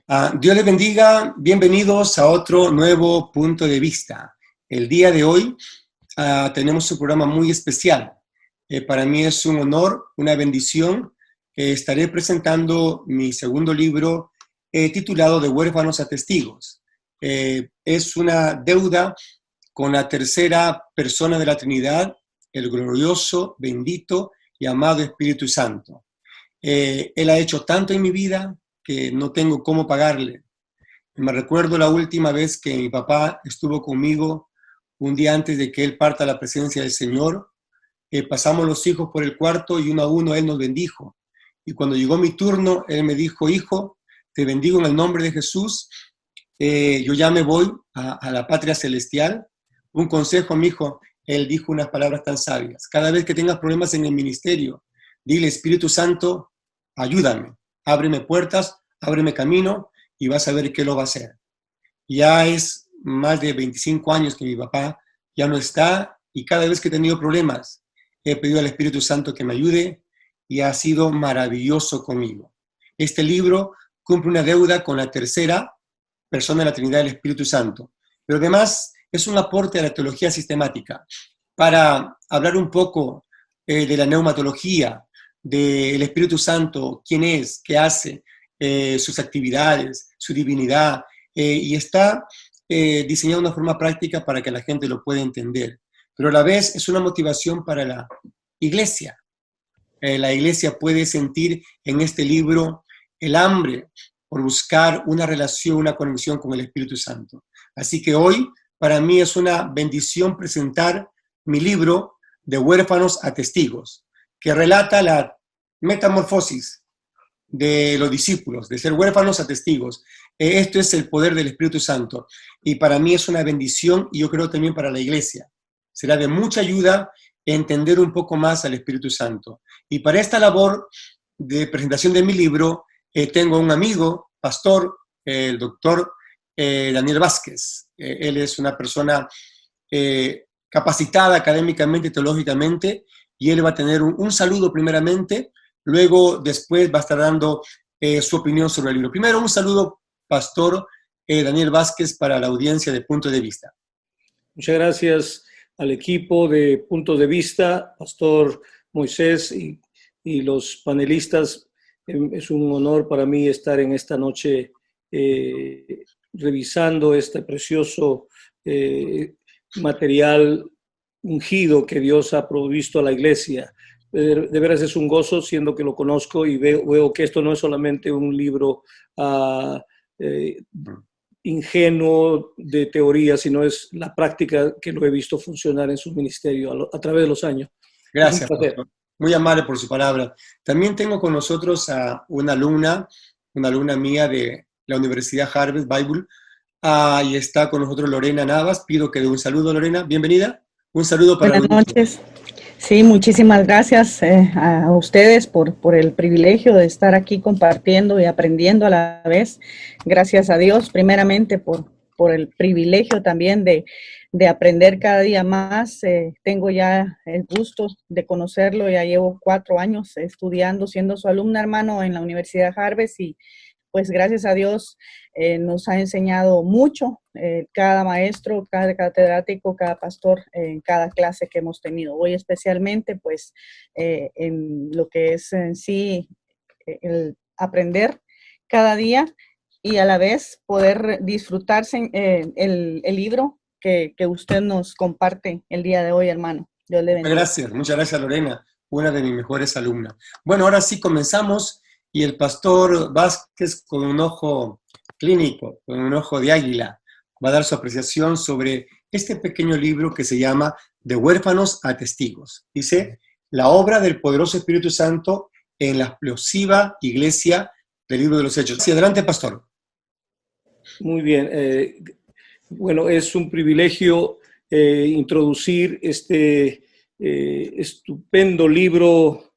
Dios les bendiga, bienvenidos a otro nuevo punto de vista. El día de hoy tenemos un programa muy especial. Para mí es un honor, una bendición. Estaré presentando mi segundo libro titulado De huérfanos a testigos. Es una deuda con la tercera persona de la Trinidad, el glorioso, bendito y amado Espíritu Santo. Él ha hecho tanto en mi vida que no tengo cómo pagarle. Me recuerdo la última vez que mi papá estuvo conmigo un día antes de que él parta a la presencia del Señor. Pasamos los hijos por el cuarto y uno a uno él nos bendijo. Y cuando llegó mi turno, él me dijo: hijo, te bendigo en el nombre de Jesús. Yo ya me voy a la patria celestial. Un consejo, mi hijo, él dijo unas palabras tan sabias: cada vez que tengas problemas en el ministerio, dile: Espíritu Santo, ayúdame, ábreme puertas, ábreme camino, y vas a ver qué lo va a hacer. Ya es más de 25 años que mi papá ya no está, y cada vez que he tenido problemas, he pedido al Espíritu Santo que me ayude, y ha sido maravilloso conmigo. Este libro cumple una deuda con la tercera persona de la Trinidad, el Espíritu Santo, pero además es un aporte a la teología sistemática para hablar un poco de la neumatología, del Espíritu Santo, quién es, qué hace, sus actividades, su divinidad, y está diseñado de una forma práctica para que la gente lo pueda entender. Pero a la vez es una motivación para la iglesia. La iglesia puede sentir en este libro el hambre por buscar una relación, una conexión con el Espíritu Santo. Así que hoy, para mí es una bendición presentar mi libro De huérfanos a testigos, que relata la metamorfosis de los discípulos, de ser huérfanos a testigos. Esto es el poder del Espíritu Santo, y para mí es una bendición, y yo creo también para la iglesia. Será de mucha ayuda entender un poco más al Espíritu Santo. Y para esta labor de presentación de mi libro, tengo un amigo, pastor, el doctor Daniel Vázquez. Él es una persona capacitada académicamente, teológicamente, y él va a tener un saludo primeramente, luego después va a estar dando su opinión sobre el libro. Primero, un saludo, pastor Daniel Vázquez, para la audiencia de Punto de Vista. Muchas gracias al equipo de Punto de Vista, Pastor Moisés y los panelistas. Es un honor para mí estar en esta noche revisando este precioso material ungido que Dios ha provisto a la iglesia. De veras es un gozo, siendo que lo conozco, y veo que esto no es solamente un libro ingenuo de teoría, sino es la práctica que lo he visto funcionar en su ministerio a través de los años. Gracias, pastor. Muy amable por su palabra. También tengo con nosotros a una alumna mía de la Universidad Harvard Bible, y está con nosotros Lorena Navas. Pido que dé un saludo, Lorena. Bienvenida. Un saludo para Buenas noches. Sí, muchísimas gracias a ustedes por el privilegio de estar aquí compartiendo y aprendiendo a la vez. Gracias a Dios, primeramente, por el privilegio también de aprender cada día más. Tengo ya el gusto de conocerlo. Ya llevo 4 años estudiando, siendo su alumna, hermano, en la Universidad Harvard, y pues gracias a Dios nos ha enseñado mucho, cada maestro, cada catedrático, cada pastor, en cada clase que hemos tenido. Hoy especialmente, pues, en lo que es en sí el aprender cada día, y a la vez poder disfrutarse el libro que usted nos comparte el día de hoy, hermano. Dios le bendiga. Muchas gracias, Lorena, una de mis mejores alumnas. Bueno, ahora sí comenzamos. Y el pastor Vázquez, con un ojo clínico, con un ojo de águila, va a dar su apreciación sobre este pequeño libro que se llama De huérfanos a testigos. Dice: la obra del poderoso Espíritu Santo en la explosiva iglesia del libro de los Hechos. Sí, adelante, pastor. Muy bien. Bueno, es un privilegio introducir este estupendo libro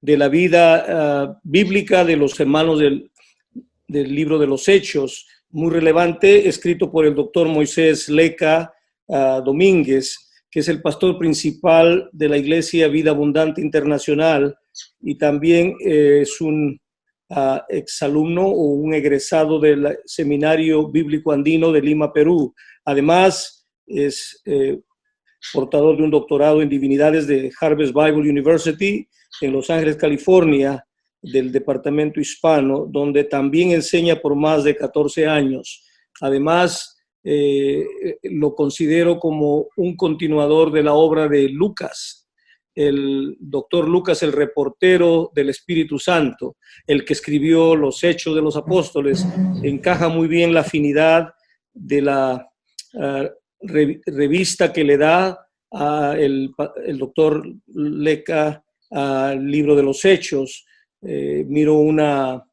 de la vida bíblica de los hermanos del libro de los Hechos, muy relevante, escrito por el doctor Moisés Leca Domínguez, que es el pastor principal de la Iglesia Vida Abundante Internacional, y también es un exalumno o un egresado del Seminario Bíblico Andino de Lima, Perú. Además, es portador de un doctorado en divinidades de Harvest Bible University en Los Ángeles, California, del departamento hispano, donde también enseña por más de 14 años. Además, lo considero como un continuador de la obra de Lucas, el doctor Lucas, el reportero del Espíritu Santo, el que escribió los Hechos de los Apóstoles. Encaja muy bien la afinidad de la revista que le da el doctor Leca al libro de los Hechos. Miro una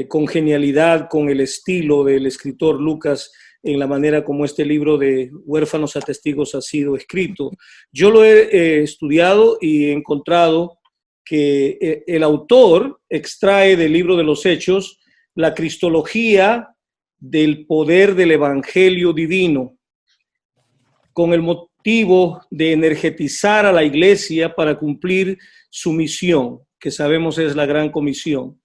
congenialidad con el estilo del escritor Lucas en la manera como este libro de Huérfanos a Testigos ha sido escrito. Yo lo he estudiado y he encontrado que el autor extrae del libro de los Hechos la cristología del poder del evangelio divino, con el motivo de energetizar a la iglesia para cumplir su misión, que sabemos es la gran comisión,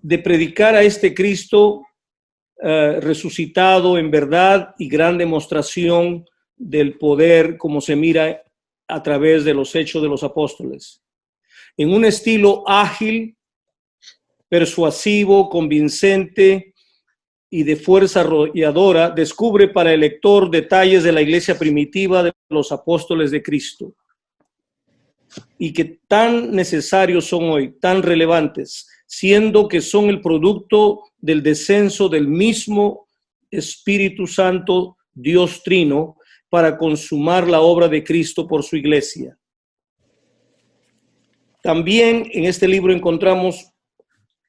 de predicar a este Cristo resucitado en verdad y gran demostración del poder como se mira a través de los Hechos de los Apóstoles. En un estilo ágil, persuasivo, convincente y de fuerza arrolladora, descubre para el lector detalles de la iglesia primitiva de los apóstoles de Cristo y que tan necesarios son hoy, tan relevantes, siendo que son el producto del descenso del mismo Espíritu Santo, Dios Trino, para consumar la obra de Cristo por su iglesia. También en este libro encontramos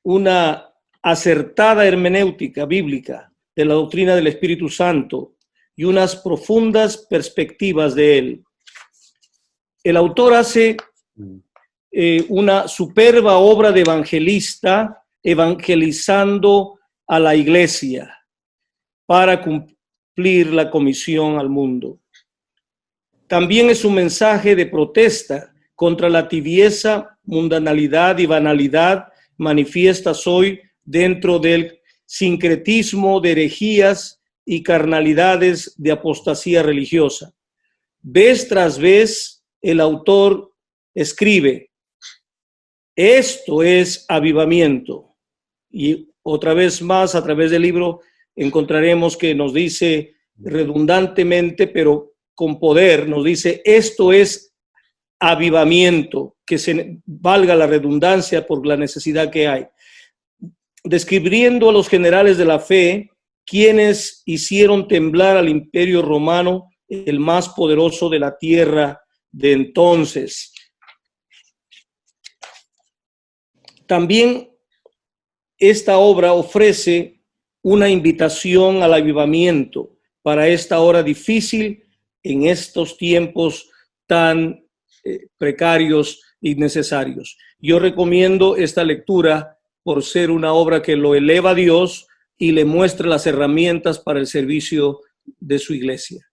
una acertada hermenéutica bíblica de la doctrina del Espíritu Santo y unas profundas perspectivas de él. El autor hace una superba obra de evangelista, evangelizando a la iglesia para cumplir la comisión al mundo. También es un mensaje de protesta contra la tibieza, mundanalidad y banalidad manifiestas hoy dentro del sincretismo de herejías y carnalidades de apostasía religiosa. Vez tras vez, el autor escribe: esto es avivamiento. Y otra vez más, a través del libro, encontraremos que nos dice redundantemente, pero con poder, nos dice: esto es avivamiento, que se valga la redundancia por la necesidad que hay. Describiendo a los generales de la fe, quienes hicieron temblar al imperio romano, el más poderoso de la tierra de entonces. También esta obra ofrece una invitación al avivamiento para esta hora difícil en estos tiempos tan precarios y necesarios. Yo recomiendo esta lectura por ser una obra que lo eleva a Dios y le muestra las herramientas para el servicio de su iglesia.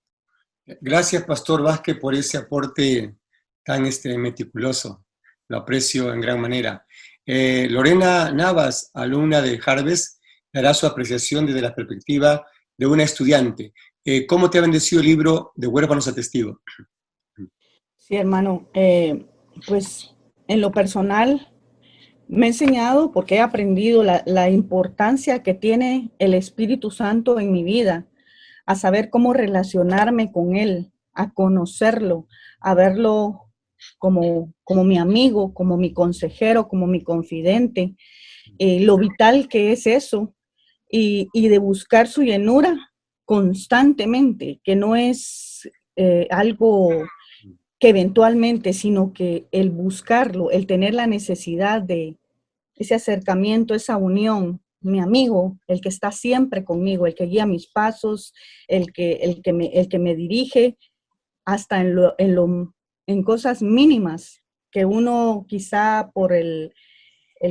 Gracias, Pastor Vázquez, por ese aporte tan meticuloso. Lo aprecio en gran manera. Lorena Navas, alumna de Harvest, dará su apreciación desde la perspectiva de una estudiante. ¿Cómo te ha bendecido el libro de Huérfanos a Testigos? Sí, hermano. Pues en lo personal me he enseñado, porque he aprendido la importancia que tiene el Espíritu Santo en mi vida, a saber cómo relacionarme con Él, a conocerlo, a verlo como mi amigo, como mi consejero, como mi confidente, lo vital que es eso, y de buscar su llenura constantemente, que no es algo que eventualmente, sino que el buscarlo, el tener la necesidad de ese acercamiento, esa unión, mi amigo, el que está siempre conmigo, el que guía mis pasos, el que me dirige hasta en cosas mínimas que uno quizá por el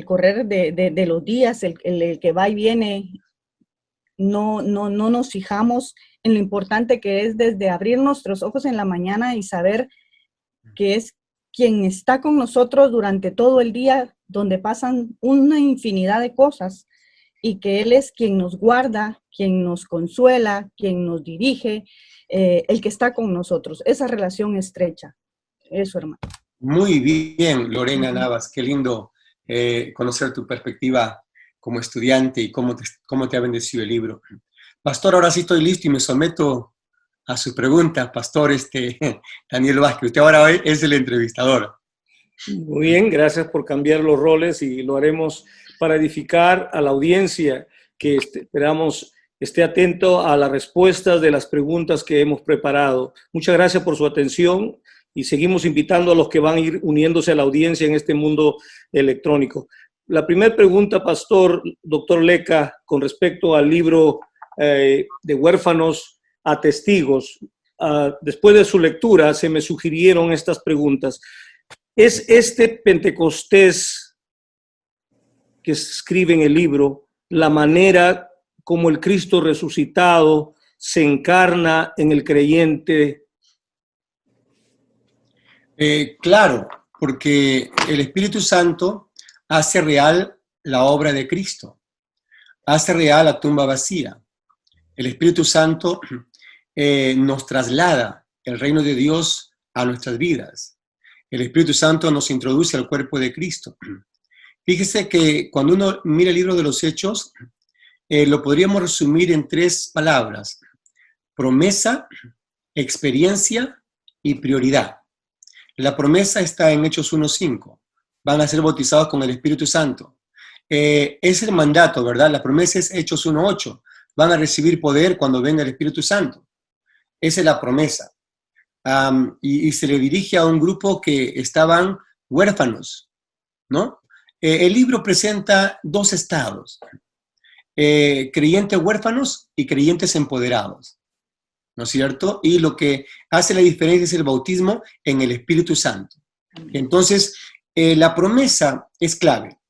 correr de los días, el que va y viene, no nos fijamos en lo importante que es desde abrir nuestros ojos en la mañana y saber que es quien está con nosotros durante todo el día, donde pasan una infinidad de cosas y que Él es quien nos guarda, quien nos consuela, quien nos dirige, el que está con nosotros. Esa relación estrecha. Eso, hermano. Muy bien, Lorena Navas, qué lindo conocer tu perspectiva como estudiante y cómo te ha bendecido el libro. Pastor, ahora sí estoy listo y me someto a sus preguntas, Pastor Daniel Vázquez. Usted ahora es el entrevistador. Muy bien, gracias por cambiar los roles y lo haremos para edificar a la audiencia que esperamos esté atento a las respuestas de las preguntas que hemos preparado. Muchas gracias por su atención y seguimos invitando a los que van a ir uniéndose a la audiencia en este mundo electrónico. La primera pregunta, Pastor, doctor Leca, con respecto al libro de Huérfanos a Testigos. Después de su lectura se me sugirieron estas preguntas. ¿Es este Pentecostés que se escribe en el libro la manera como el Cristo resucitado se encarna en el creyente? Claro, porque el Espíritu Santo hace real la obra de Cristo, hace real la tumba vacía. El Espíritu Santo nos traslada el reino de Dios a nuestras vidas. El Espíritu Santo nos introduce al cuerpo de Cristo. Fíjese que cuando uno mira el libro de los Hechos, lo podríamos resumir en 3 palabras: promesa, experiencia y prioridad. La promesa está en Hechos 1:5. Van a ser bautizados con el Espíritu Santo. Es el mandato, ¿verdad? La promesa es Hechos 1:8. Van a recibir poder cuando venga el Espíritu Santo. Esa es la promesa. Y se le dirige a un grupo que estaban huérfanos, ¿no? El libro presenta 2 estados, creyentes huérfanos y creyentes empoderados, ¿no es cierto? Y lo que hace la diferencia es el bautismo en el Espíritu Santo. Entonces, la promesa es clave.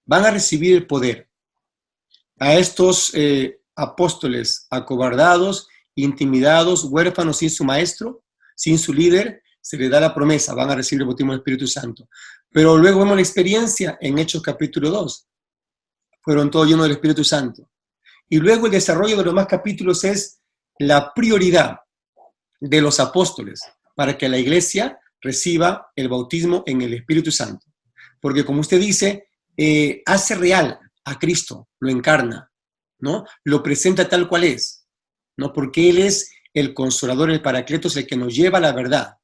Van a recibir el poder. A estos apóstoles acobardados, intimidados, huérfanos sin su maestro, sin su líder, se les da la promesa, van a recibir el bautismo del Espíritu Santo. Pero luego vemos la experiencia en Hechos capítulo 2. Fueron todos llenos del Espíritu Santo. Y luego el desarrollo de los demás capítulos es la prioridad de los apóstoles para que la iglesia reciba el bautismo en el Espíritu Santo. Porque como usted dice, hace real a Cristo, lo encarna, ¿no? Lo presenta tal cual es, ¿no? Porque Él es el Consolador, el Paracletos, el que nos lleva a la verdad,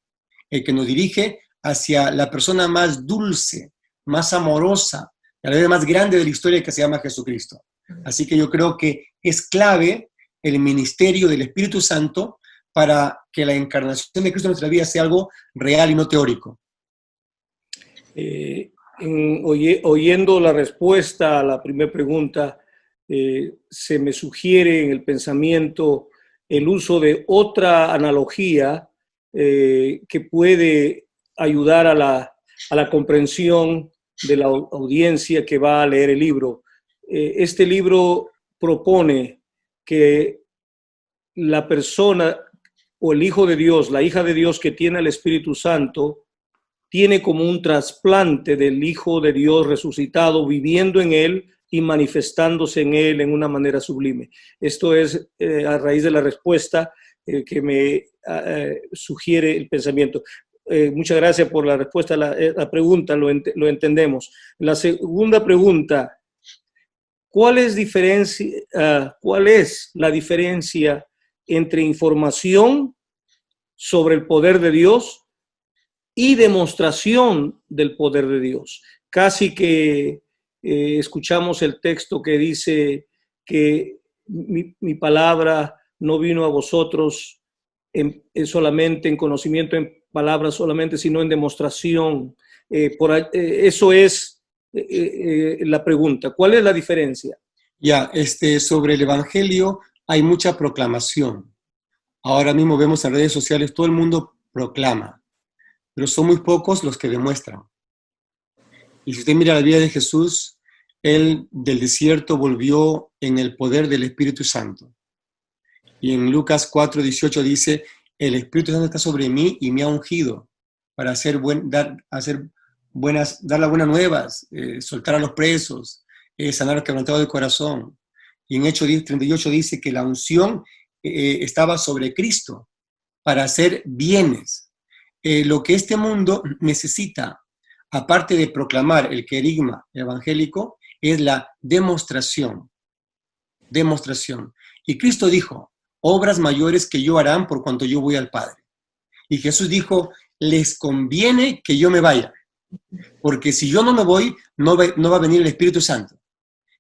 el que nos dirige hacia la persona más dulce, más amorosa, a la vez más grande de la historia, que se llama Jesucristo. Así que yo creo que es clave el ministerio del Espíritu Santo para que la encarnación de Cristo en nuestra vida sea algo real y no teórico. Oyendo la respuesta a la primera pregunta, se me sugiere en el pensamiento el uso de otra analogía que puede ayudar a la comprensión de la audiencia que va a leer el libro. Este libro propone que la persona o el Hijo de Dios, la hija de Dios que tiene el Espíritu Santo, tiene como un trasplante del Hijo de Dios resucitado, viviendo en él y manifestándose en él en una manera sublime. Esto es a raíz de la respuesta que me sugiere el pensamiento. Muchas gracias por la respuesta a la pregunta, lo entendemos. La segunda pregunta, ¿cuál es la diferencia entre información sobre el poder de Dios y demostración del poder de Dios? Casi que escuchamos el texto que dice que mi palabra no vino a vosotros solamente en conocimiento, en palabras solamente, sino en demostración. Eso es la pregunta. ¿Cuál es la diferencia? Sobre el Evangelio hay mucha proclamación. Ahora mismo vemos en redes sociales, todo el mundo proclama, pero son muy pocos los que demuestran. Y si usted mira la vida de Jesús, Él del desierto volvió en el poder del Espíritu Santo. Y en Lucas 4:18 dice, el Espíritu Santo está sobre mí y me ha ungido para hacer dar las buenas nuevas, soltar a los presos, sanar a los quebrantados de corazón. Y en Hechos 10:38 dice que la unción estaba sobre Cristo para hacer bienes. Lo que este mundo necesita, aparte de proclamar el querigma evangélico, es la demostración. Demostración. Y Cristo dijo, obras mayores que yo harán por cuanto yo voy al Padre. Y Jesús dijo, les conviene que yo me vaya, porque si yo no me voy, no va a venir el Espíritu Santo.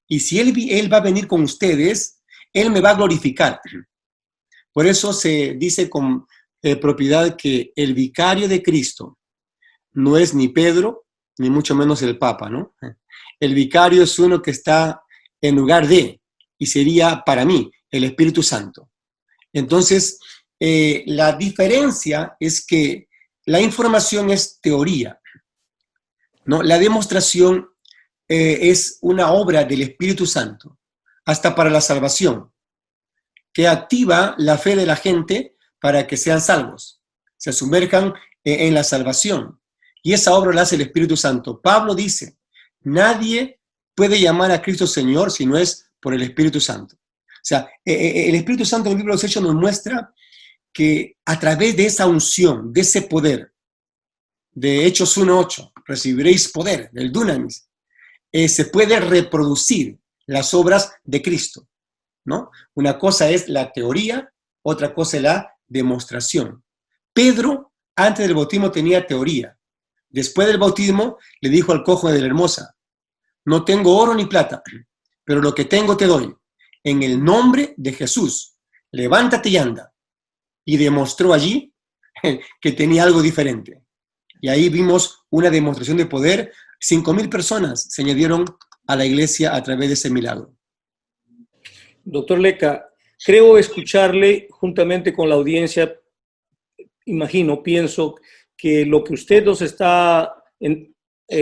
Y si Él va a venir con ustedes, Él me va a glorificar. Por eso se dice con propiedad que el vicario de Cristo no es ni Pedro, ni mucho menos el Papa, ¿no? El vicario es uno que está en lugar de, y sería para mí, el Espíritu Santo. Entonces, la diferencia es que la información es teoría, ¿no? La demostración es una obra del Espíritu Santo, hasta para la salvación, que activa la fe de la gente para que sean salvos, se sumerjan en la salvación. Y esa obra la hace el Espíritu Santo. Pablo dice, nadie puede llamar a Cristo Señor si no es por el Espíritu Santo. O sea, el Espíritu Santo en el libro de los Hechos nos muestra que a través de esa unción, de ese poder, de Hechos 1:8, recibiréis poder, del dunamis, se puede reproducir las obras de Cristo, ¿no? Una cosa es la teoría, otra cosa es la demostración. Pedro, antes del bautismo, tenía teoría. Después del bautismo, le dijo al cojo de la Hermosa, no tengo oro ni plata, pero lo que tengo te doy. En el nombre de Jesús, levántate y anda. Y demostró allí que tenía algo diferente. Y ahí vimos una demostración de poder. 5,000 personas se añadieron a la iglesia a través de ese milagro. Doctor Leca, creo escucharle juntamente con la audiencia, pienso que lo que usted nos está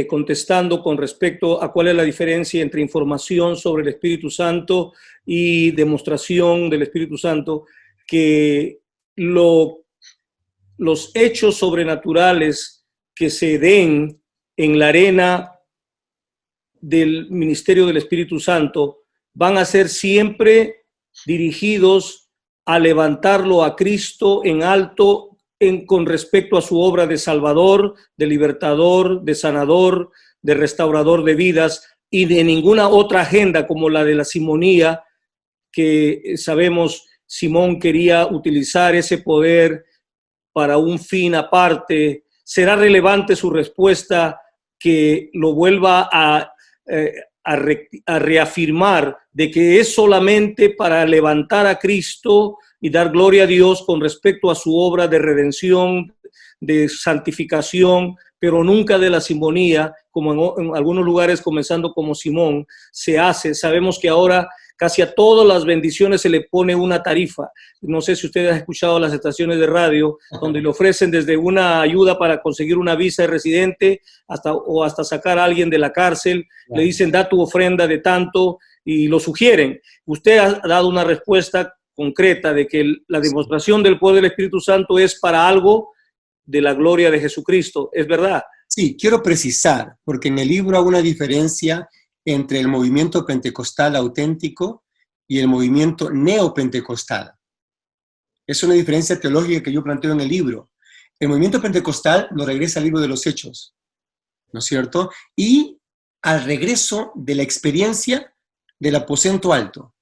contestando con respecto a cuál es la diferencia entre información sobre el Espíritu Santo y demostración del Espíritu Santo, que los hechos sobrenaturales que se den en la arena del ministerio del Espíritu Santo van a ser siempre dirigidos a levantarlo a Cristo en alto con respecto a su obra de Salvador, de Libertador, de Sanador, de Restaurador de vidas, y de ninguna otra agenda como la de la simonía, que sabemos Simón quería utilizar ese poder para un fin aparte. ¿Será relevante su respuesta que lo vuelva a reafirmar de que es solamente para levantar a Cristo y dar gloria a Dios con respecto a su obra de redención, de santificación, pero nunca de la simonía, como en algunos lugares, comenzando como Simón, se hace? Sabemos que ahora casi a todas las bendiciones se le pone una tarifa. No sé si usted ha escuchado las estaciones de radio donde le ofrecen desde una ayuda para conseguir una visa de residente hasta sacar a alguien de la cárcel. Le dicen, da tu ofrenda de tanto, y lo sugieren. Usted ha dado una respuesta concreta de que la demostración del poder del Espíritu Santo es para algo de la gloria de Jesucristo. ¿Es verdad? Sí, quiero precisar, porque en el libro hago una diferencia entre el movimiento pentecostal auténtico y el movimiento neopentecostal. Es una diferencia teológica que yo planteo en el libro. El movimiento pentecostal nos regresa al libro de los Hechos, ¿no es cierto? Y al regreso de la experiencia del aposento alto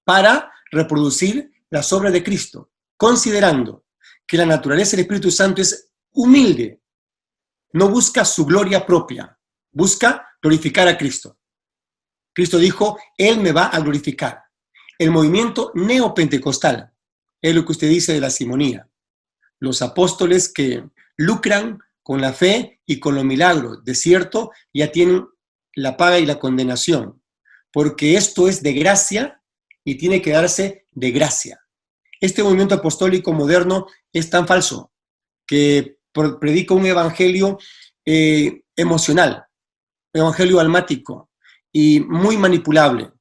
para reproducir las obras de Cristo, considerando que la naturaleza del Espíritu Santo es humilde, no busca su gloria propia, busca glorificar a Cristo. Cristo dijo, Él me va a glorificar. El movimiento neopentecostal es lo que usted dice de la simonía. Los apóstoles que lucran con la fe y con los milagros, de cierto, ya tienen la paga y la condenación, porque esto es de gracia y tiene que darse de gracia. Este movimiento apostólico moderno es tan falso que predica un evangelio emocional, un evangelio almático y muy manipulable.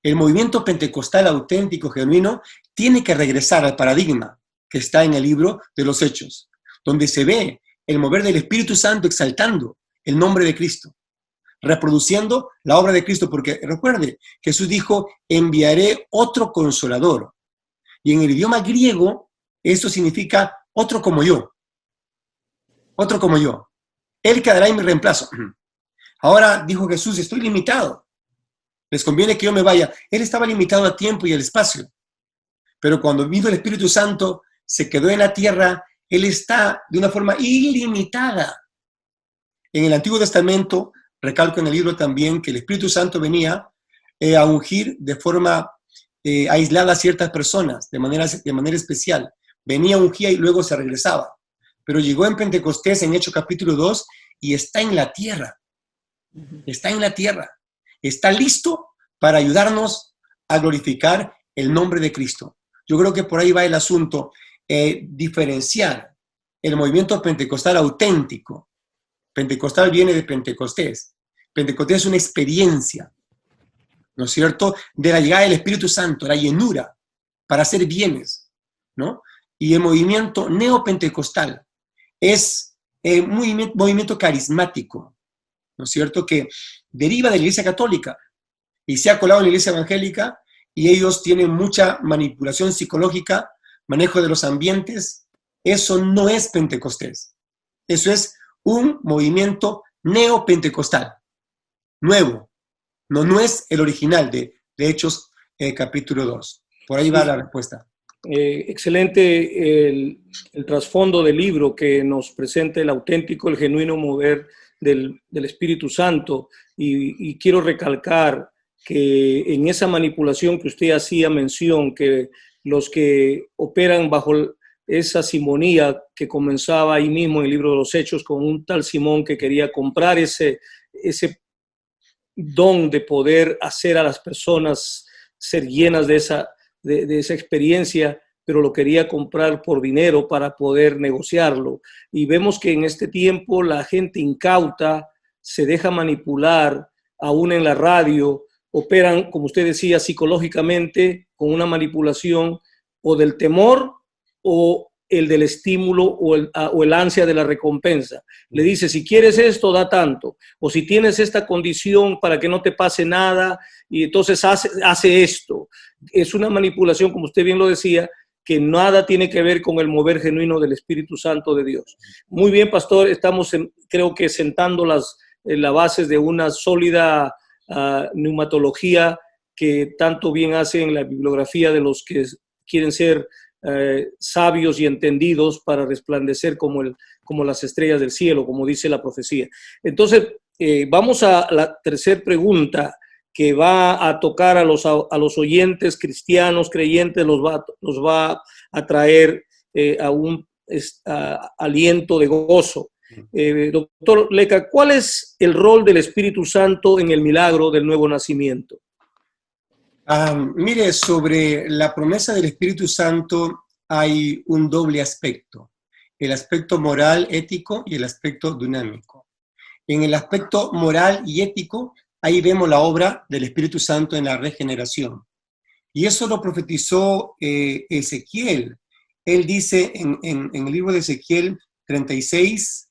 El movimiento pentecostal auténtico, genuino, tiene que regresar al paradigma que está en el libro de los Hechos, donde se ve el mover del Espíritu Santo exaltando el nombre de Cristo, reproduciendo la obra de Cristo, porque recuerde, Jesús dijo, enviaré otro consolador. Y en el idioma griego, esto significa otro como yo. Otro como yo. Él quedará en mi reemplazo. Ahora dijo Jesús, estoy limitado. Les conviene que yo me vaya. Él estaba limitado a tiempo y al espacio. Pero cuando vino el Espíritu Santo, se quedó en la tierra, Él está de una forma ilimitada. En el Antiguo Testamento, recalco en el libro también que el Espíritu Santo venía a ungir de forma aislada a ciertas personas, de manera especial. Venía, ungía y luego se regresaba. Pero llegó en Pentecostés, en Hechos capítulo 2, y está en la tierra. Está en la tierra. Está listo para ayudarnos a glorificar el nombre de Cristo. Yo creo que por ahí va el asunto, diferenciar el movimiento pentecostal auténtico. Pentecostal viene de Pentecostés. Pentecostés es una experiencia, ¿no es cierto?, de la llegada del Espíritu Santo, la llenura, para hacer bienes, ¿no? Y el movimiento neopentecostal es un movimiento carismático, ¿no es cierto?, que deriva de la Iglesia Católica y se ha colado en la Iglesia Evangélica, y ellos tienen mucha manipulación psicológica, manejo de los ambientes. Eso no es Pentecostés. Eso es un movimiento neopentecostal, nuevo. No es el original de Hechos capítulo 2. Por ahí va la respuesta. Excelente el trasfondo del libro que nos presenta el auténtico, el genuino mover del Espíritu Santo. Y quiero recalcar que en esa manipulación que usted hacía mención, que los que operan bajo esa simonía que comenzaba ahí mismo en el libro de los Hechos con un tal Simón que quería comprar ese don de poder hacer a las personas ser llenas de esa experiencia, pero lo quería comprar por dinero para poder negociarlo. Y vemos que en este tiempo la gente incauta se deja manipular, aún en la radio, operan, como usted decía, psicológicamente con una manipulación o del temor o el del estímulo o el ansia de la recompensa. Le dice, si quieres esto, da tanto. O si tienes esta condición para que no te pase nada, y entonces hace esto. Es una manipulación, como usted bien lo decía, que nada tiene que ver con el mover genuino del Espíritu Santo de Dios. Muy bien, pastor, estamos creo que sentando las bases de una sólida neumatología que tanto bien hace en la bibliografía de los que quieren ser sabios y entendidos para resplandecer como las estrellas del cielo, como dice la profecía. Entonces, vamos a la tercera pregunta que va a tocar a los oyentes cristianos, creyentes, los va a traer a un aliento de gozo. Doctor Leca, ¿cuál es el rol del Espíritu Santo en el milagro del nuevo nacimiento? Mire, sobre la promesa del Espíritu Santo hay un doble aspecto, el aspecto moral, ético y el aspecto dinámico. En el aspecto moral y ético, ahí vemos la obra del Espíritu Santo en la regeneración. Y eso lo profetizó Ezequiel. Él dice en el libro de Ezequiel 36,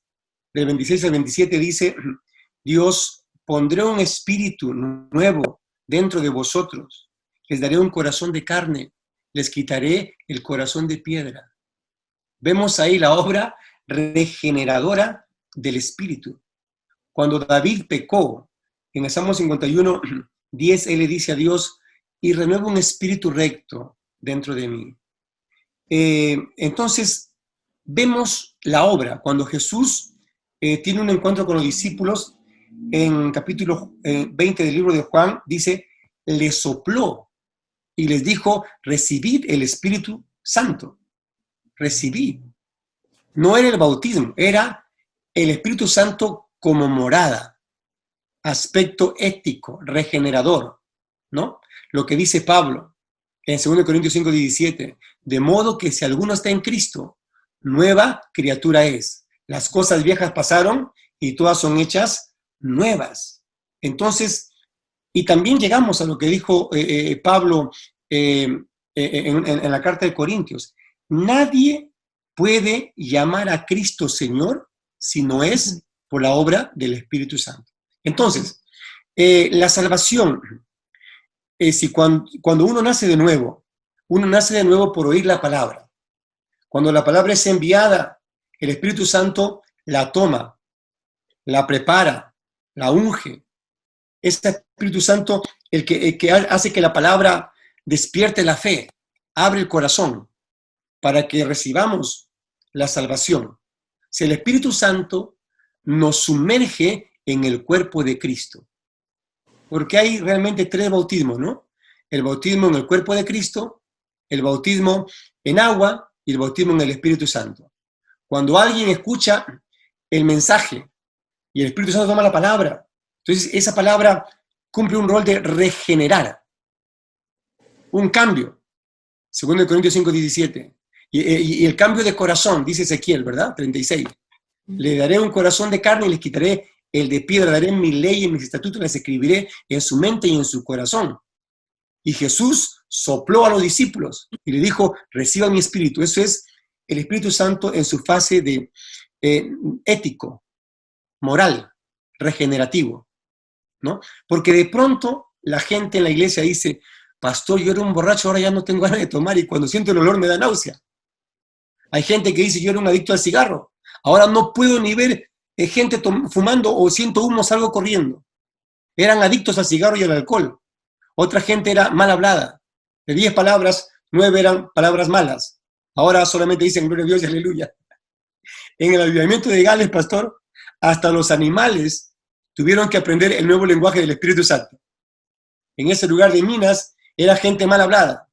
del 26 al 27, dice, Dios, pondré un espíritu nuevo dentro de vosotros, les daré un corazón de carne, les quitaré el corazón de piedra. Vemos ahí la obra regeneradora del espíritu. Cuando David pecó, en el Salmo 51, 10, él le dice a Dios, y renueva un espíritu recto dentro de mí. Entonces, vemos la obra. Cuando Jesús tiene un encuentro con los discípulos, en capítulo 20 del libro de Juan, dice, le sopló y les dijo, recibid el Espíritu Santo. Recibid. No era el bautismo, era el Espíritu Santo como morada, aspecto ético, regenerador, ¿no? Lo que dice Pablo en 2 Corintios 5, 17, de modo que si alguno está en Cristo, nueva criatura es. Las cosas viejas pasaron y todas son hechas nuevas. Entonces, y también llegamos a lo que dijo Pablo en la carta de Corintios. Nadie puede llamar a Cristo Señor si no es por la obra del Espíritu Santo. Entonces, la salvación, si cuando uno nace de nuevo por oír la palabra. Cuando la palabra es enviada, el Espíritu Santo la toma, la prepara, la unge. Es el Espíritu Santo el que hace que la palabra despierte la fe, abre el corazón para que recibamos la salvación. Si el Espíritu Santo nos sumerge en el cuerpo de Cristo. Porque hay realmente 3 bautismos, ¿no? El bautismo en el cuerpo de Cristo, el bautismo en agua y el bautismo en el Espíritu Santo. Cuando alguien escucha el mensaje y el Espíritu Santo toma la palabra, entonces esa palabra cumple un rol de regenerar, un cambio, 2 Corintios 5:17. Y el cambio de corazón, dice Ezequiel, ¿verdad? 36. Le daré un corazón de carne y les quitaré el de piedra, daré mi ley y mis estatutos, les escribiré en su mente y en su corazón. Y Jesús sopló a los discípulos y le dijo, reciban mi espíritu. Eso es el Espíritu Santo en su fase de ético, moral, regenerativo, ¿no? Porque de pronto la gente en la iglesia dice, pastor, yo era un borracho, ahora ya no tengo ganas de tomar y cuando siento el olor me da náusea. Hay gente que dice, yo era un adicto al cigarro, ahora no puedo ni ver gente fumando o siento humo, salgo corriendo. Eran adictos al cigarro y al alcohol. Otra gente era mal hablada. De 10 palabras, 9 eran palabras malas. Ahora solamente dicen gloria a Dios y aleluya. En el avivamiento de Gales, pastor, hasta los animales tuvieron que aprender el nuevo lenguaje del Espíritu Santo. En ese lugar de minas era gente mal hablada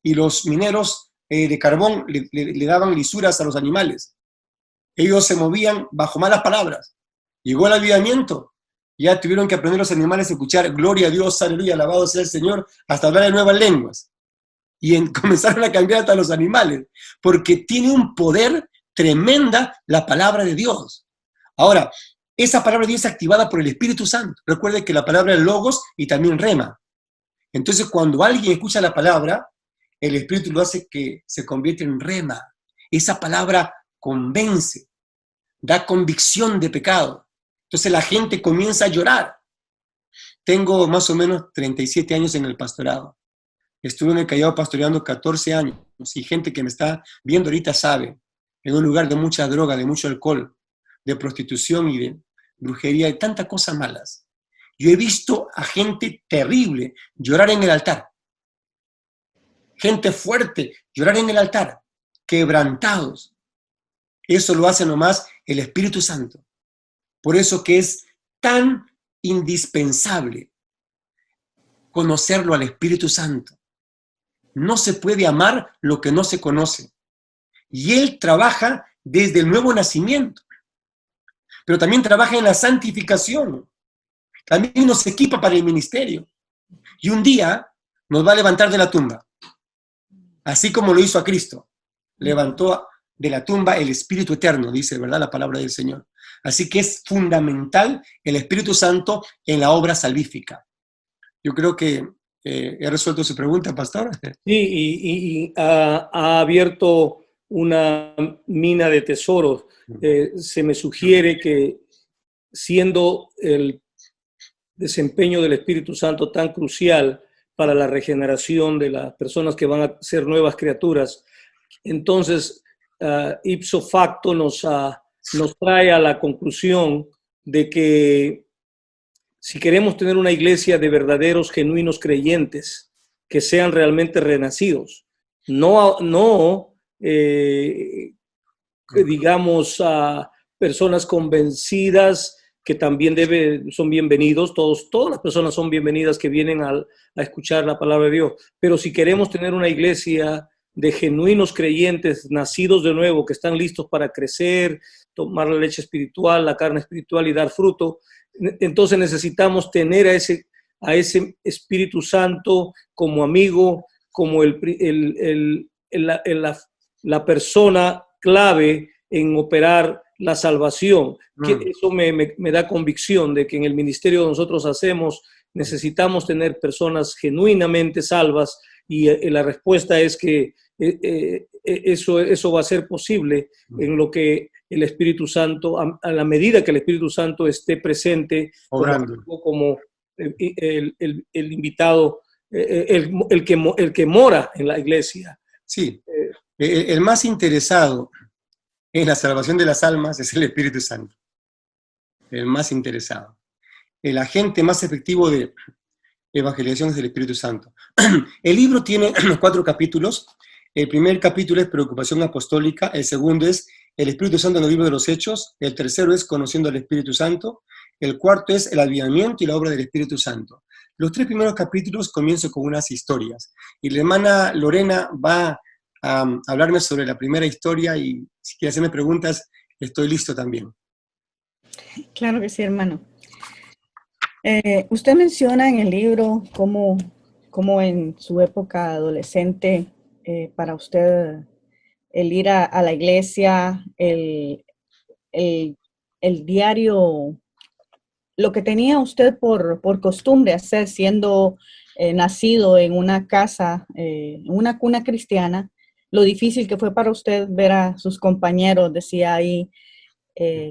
y los mineros de carbón le daban lisuras a los animales. Ellos se movían bajo malas palabras. Llegó el avivamiento, ya tuvieron que aprender los animales a escuchar gloria a Dios, aleluya, alabado sea el Señor, hasta hablar en nuevas lenguas. Y comenzaron a cambiar hasta los animales, porque tiene un poder tremenda la palabra de Dios. Ahora, esa palabra de Dios es activada por el Espíritu Santo. Recuerde que la palabra es logos y también rema. Entonces, cuando alguien escucha la palabra, el Espíritu lo hace que se convierte en rema. Esa palabra convence, da convicción de pecado. Entonces la gente comienza a llorar. Tengo más o menos 37 años en el pastorado. Estuve en el Callao pastoreando 14 años y gente que me está viendo ahorita sabe, en un lugar de mucha droga, de mucho alcohol, de prostitución y de brujería, de tantas cosas malas. Yo he visto a gente terrible llorar en el altar. Gente fuerte llorar en el altar, quebrantados. Eso lo hace nomás el Espíritu Santo. Por eso que es tan indispensable conocerlo al Espíritu Santo. No se puede amar lo que no se conoce. Y Él trabaja desde el nuevo nacimiento. Pero también trabaja en la santificación. También nos equipa para el ministerio. Y un día nos va a levantar de la tumba. Así como lo hizo a Cristo. Levantó de la tumba el Espíritu Eterno, dice, ¿verdad? La palabra del Señor. Así que es fundamental el Espíritu Santo en la obra salvífica. Yo creo que he resuelto su pregunta, pastor. Sí, y ha abierto una mina de tesoros. Se me sugiere que siendo el desempeño del Espíritu Santo tan crucial para la regeneración de las personas que van a ser nuevas criaturas, entonces ipso facto nos trae a la conclusión de que si queremos tener una iglesia de verdaderos, genuinos creyentes, que sean realmente renacidos, digamos, a personas convencidas que también son bienvenidos, todas las personas son bienvenidas que vienen a escuchar la palabra de Dios, pero si queremos tener una iglesia de genuinos creyentes, nacidos de nuevo, que están listos para crecer, tomar la leche espiritual, la carne espiritual y dar fruto, entonces necesitamos tener a ese Espíritu Santo como amigo, como la persona clave en operar la salvación. Eso me da convicción de que en el ministerio que nosotros hacemos necesitamos tener personas genuinamente salvas y la respuesta es que eso va a ser posible en lo que el Espíritu Santo, a la medida que el Espíritu Santo esté presente Obrando. como el invitado, el que mora en la iglesia. Sí, el más interesado en la salvación de las almas es el Espíritu Santo. El más interesado. El agente más efectivo de evangelización es el Espíritu Santo. El libro tiene 4 capítulos. El primer capítulo es preocupación apostólica. El segundo es el Espíritu Santo en el libro de los Hechos. El tercero es conociendo al Espíritu Santo. El cuarto es el avivamiento y la obra del Espíritu Santo. Los 3 primeros capítulos comienzo con unas historias. Y la hermana Lorena va a hablarme sobre la primera historia y si quiere hacerme preguntas, estoy listo también. Claro que sí, hermano. Usted menciona en el libro cómo en su época adolescente, para usted el ir a la iglesia, el diario, lo que tenía usted por costumbre hacer siendo nacido en una casa, en una cuna cristiana, lo difícil que fue para usted ver a sus compañeros, decía ahí,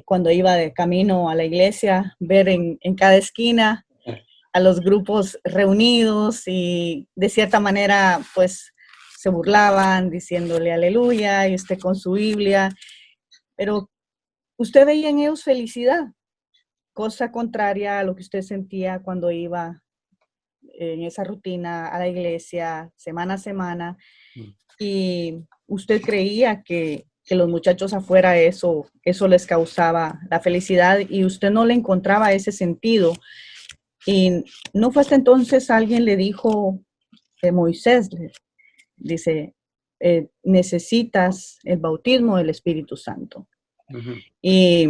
cuando iba de camino a la iglesia, ver en cada esquina a los grupos reunidos y de cierta manera pues se burlaban diciéndole aleluya y usted con su Biblia, pero usted veía en ellos felicidad, cosa contraria a lo que usted sentía cuando iba en esa rutina a la iglesia semana a semana y usted creía que los muchachos afuera eso les causaba la felicidad y usted no le encontraba ese sentido. Y no fue hasta entonces alguien le dijo, Moisés, dice, necesitas el bautismo del Espíritu Santo. Uh-huh. Y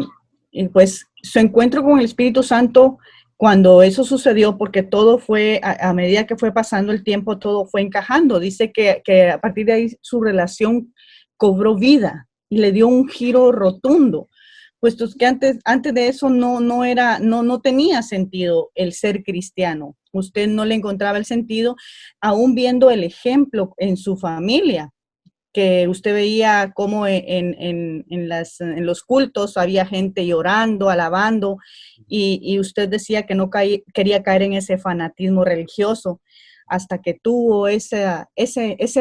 pues su encuentro con el Espíritu Santo, cuando eso sucedió, porque todo fue, a medida que fue pasando el tiempo, todo fue encajando. Dice que a partir de ahí su relación cobró vida y le dio un giro rotundo. Puesto que antes de eso no tenía sentido el ser cristiano. Usted no le encontraba el sentido, aún viendo el ejemplo en su familia, que usted veía cómo en los cultos había gente llorando, alabando, y usted decía que no quería caer en ese fanatismo religioso, hasta que tuvo ese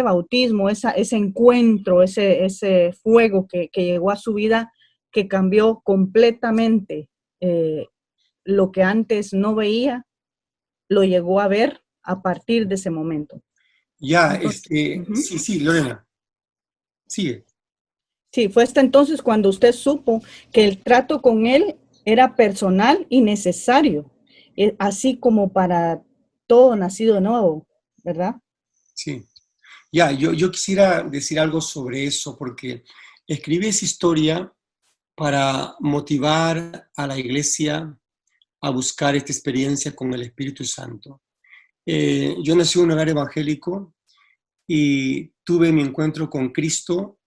bautismo, ese encuentro, ese fuego que llegó a su vida, que cambió completamente lo que antes no veía, lo llegó a ver a partir de ese momento. Ya, entonces, sí, Lorena, sigue. Sí, fue hasta entonces cuando usted supo que el trato con él era personal y necesario, así como para todo nacido de nuevo, ¿verdad? Sí. Ya, yo quisiera decir algo sobre eso, porque escribí esa historia para motivar a la iglesia a buscar esta experiencia con el Espíritu Santo. Yo nací en un hogar evangélico y tuve mi encuentro con Cristo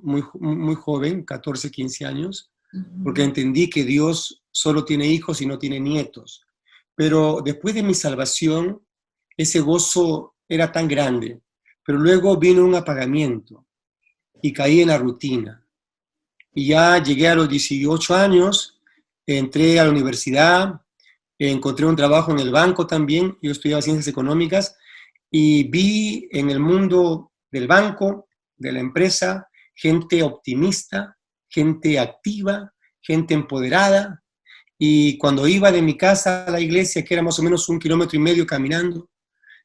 muy joven, 14, 15 años, porque entendí que Dios solo tiene hijos y no tiene nietos. Pero después de mi salvación, ese gozo era tan grande, pero luego vino un apagamiento y caí en la rutina. Y ya llegué a los 18 años, entré a la universidad, encontré un trabajo en el banco también, yo estudiaba ciencias económicas, y vi en el mundo del banco, de la empresa, gente optimista, gente activa, gente empoderada, y cuando iba de mi casa a la iglesia, que era más o menos 1,5 kilómetros caminando,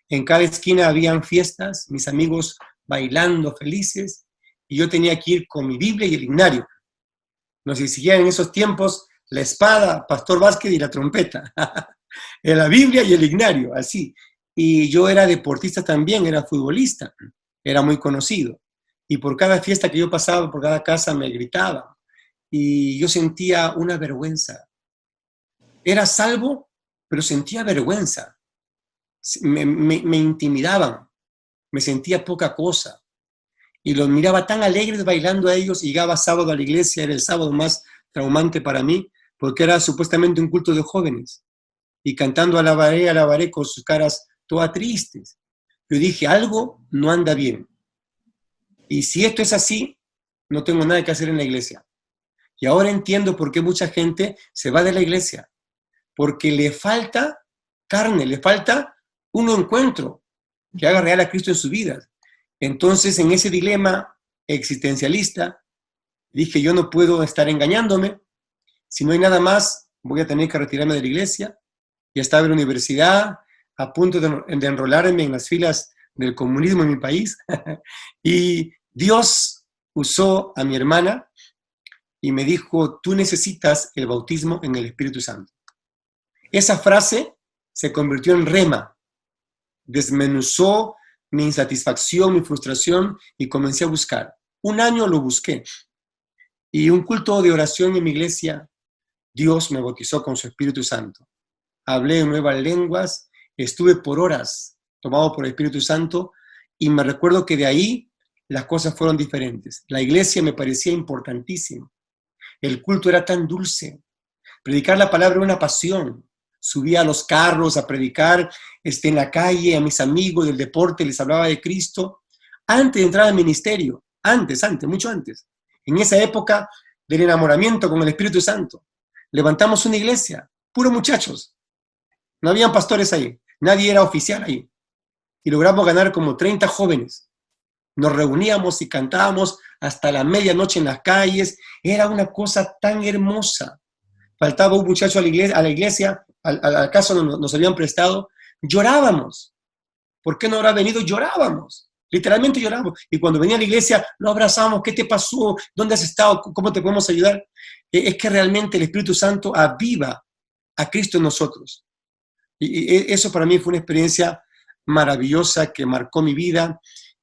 en cada esquina habían fiestas, mis amigos bailando felices, y yo tenía que ir con mi Biblia y el himnario. Nos exigían en esos tiempos la espada, Pastor Vázquez y la trompeta. La Biblia y el himnario, así. Y yo era deportista también, era futbolista, era muy conocido. Y por cada fiesta que yo pasaba, por cada casa me gritaban. Y yo sentía una vergüenza. Era salvo, pero sentía vergüenza. Me intimidaban, me sentía poca cosa. Y los miraba tan alegres bailando a ellos, y llegaba sábado a la iglesia, era el sábado más traumante para mí, porque era supuestamente un culto de jóvenes, y cantando alabaré con sus caras todas tristes. Yo dije, algo no anda bien. Y si esto es así, no tengo nada que hacer en la iglesia. Y ahora entiendo por qué mucha gente se va de la iglesia. Porque le falta carne, le falta un encuentro que haga real a Cristo en su vida. Entonces, en ese dilema existencialista, dije, yo no puedo estar engañándome. Si no hay nada más, voy a tener que retirarme de la iglesia. Ya estaba en la universidad, a punto de enrolarme en las filas del comunismo en mi país. Y Dios usó a mi hermana y me dijo, tú necesitas el bautismo en el Espíritu Santo. Esa frase se convirtió en rema, desmenuzó mi insatisfacción, mi frustración y comencé a buscar. Un año lo busqué y un culto de oración en mi iglesia, Dios me bautizó con su Espíritu Santo. Hablé en nuevas lenguas, estuve por horas tomado por el Espíritu Santo y me recuerdo que de ahí las cosas fueron diferentes. La iglesia me parecía importantísima. El culto era tan dulce. Predicar la palabra era una pasión. Subía a los carros a predicar en la calle, a mis amigos del deporte, les hablaba de Cristo. Antes de entrar al ministerio, antes, mucho antes. En esa época del enamoramiento con el Espíritu Santo, levantamos una iglesia, puros muchachos. No habían pastores ahí, nadie era oficial ahí. Y logramos ganar como 30 jóvenes. Nos reuníamos y cantábamos hasta la medianoche en las calles. Era una cosa tan hermosa. Faltaba un muchacho a la iglesia, al caso nos habían prestado. Llorábamos. ¿Por qué no habrá venido? Llorábamos. Literalmente llorábamos. Y cuando venía a la iglesia, lo abrazábamos. ¿Qué te pasó? ¿Dónde has estado? ¿Cómo te podemos ayudar? Es que realmente el Espíritu Santo aviva a Cristo en nosotros. Y eso para mí fue una experiencia maravillosa que marcó mi vida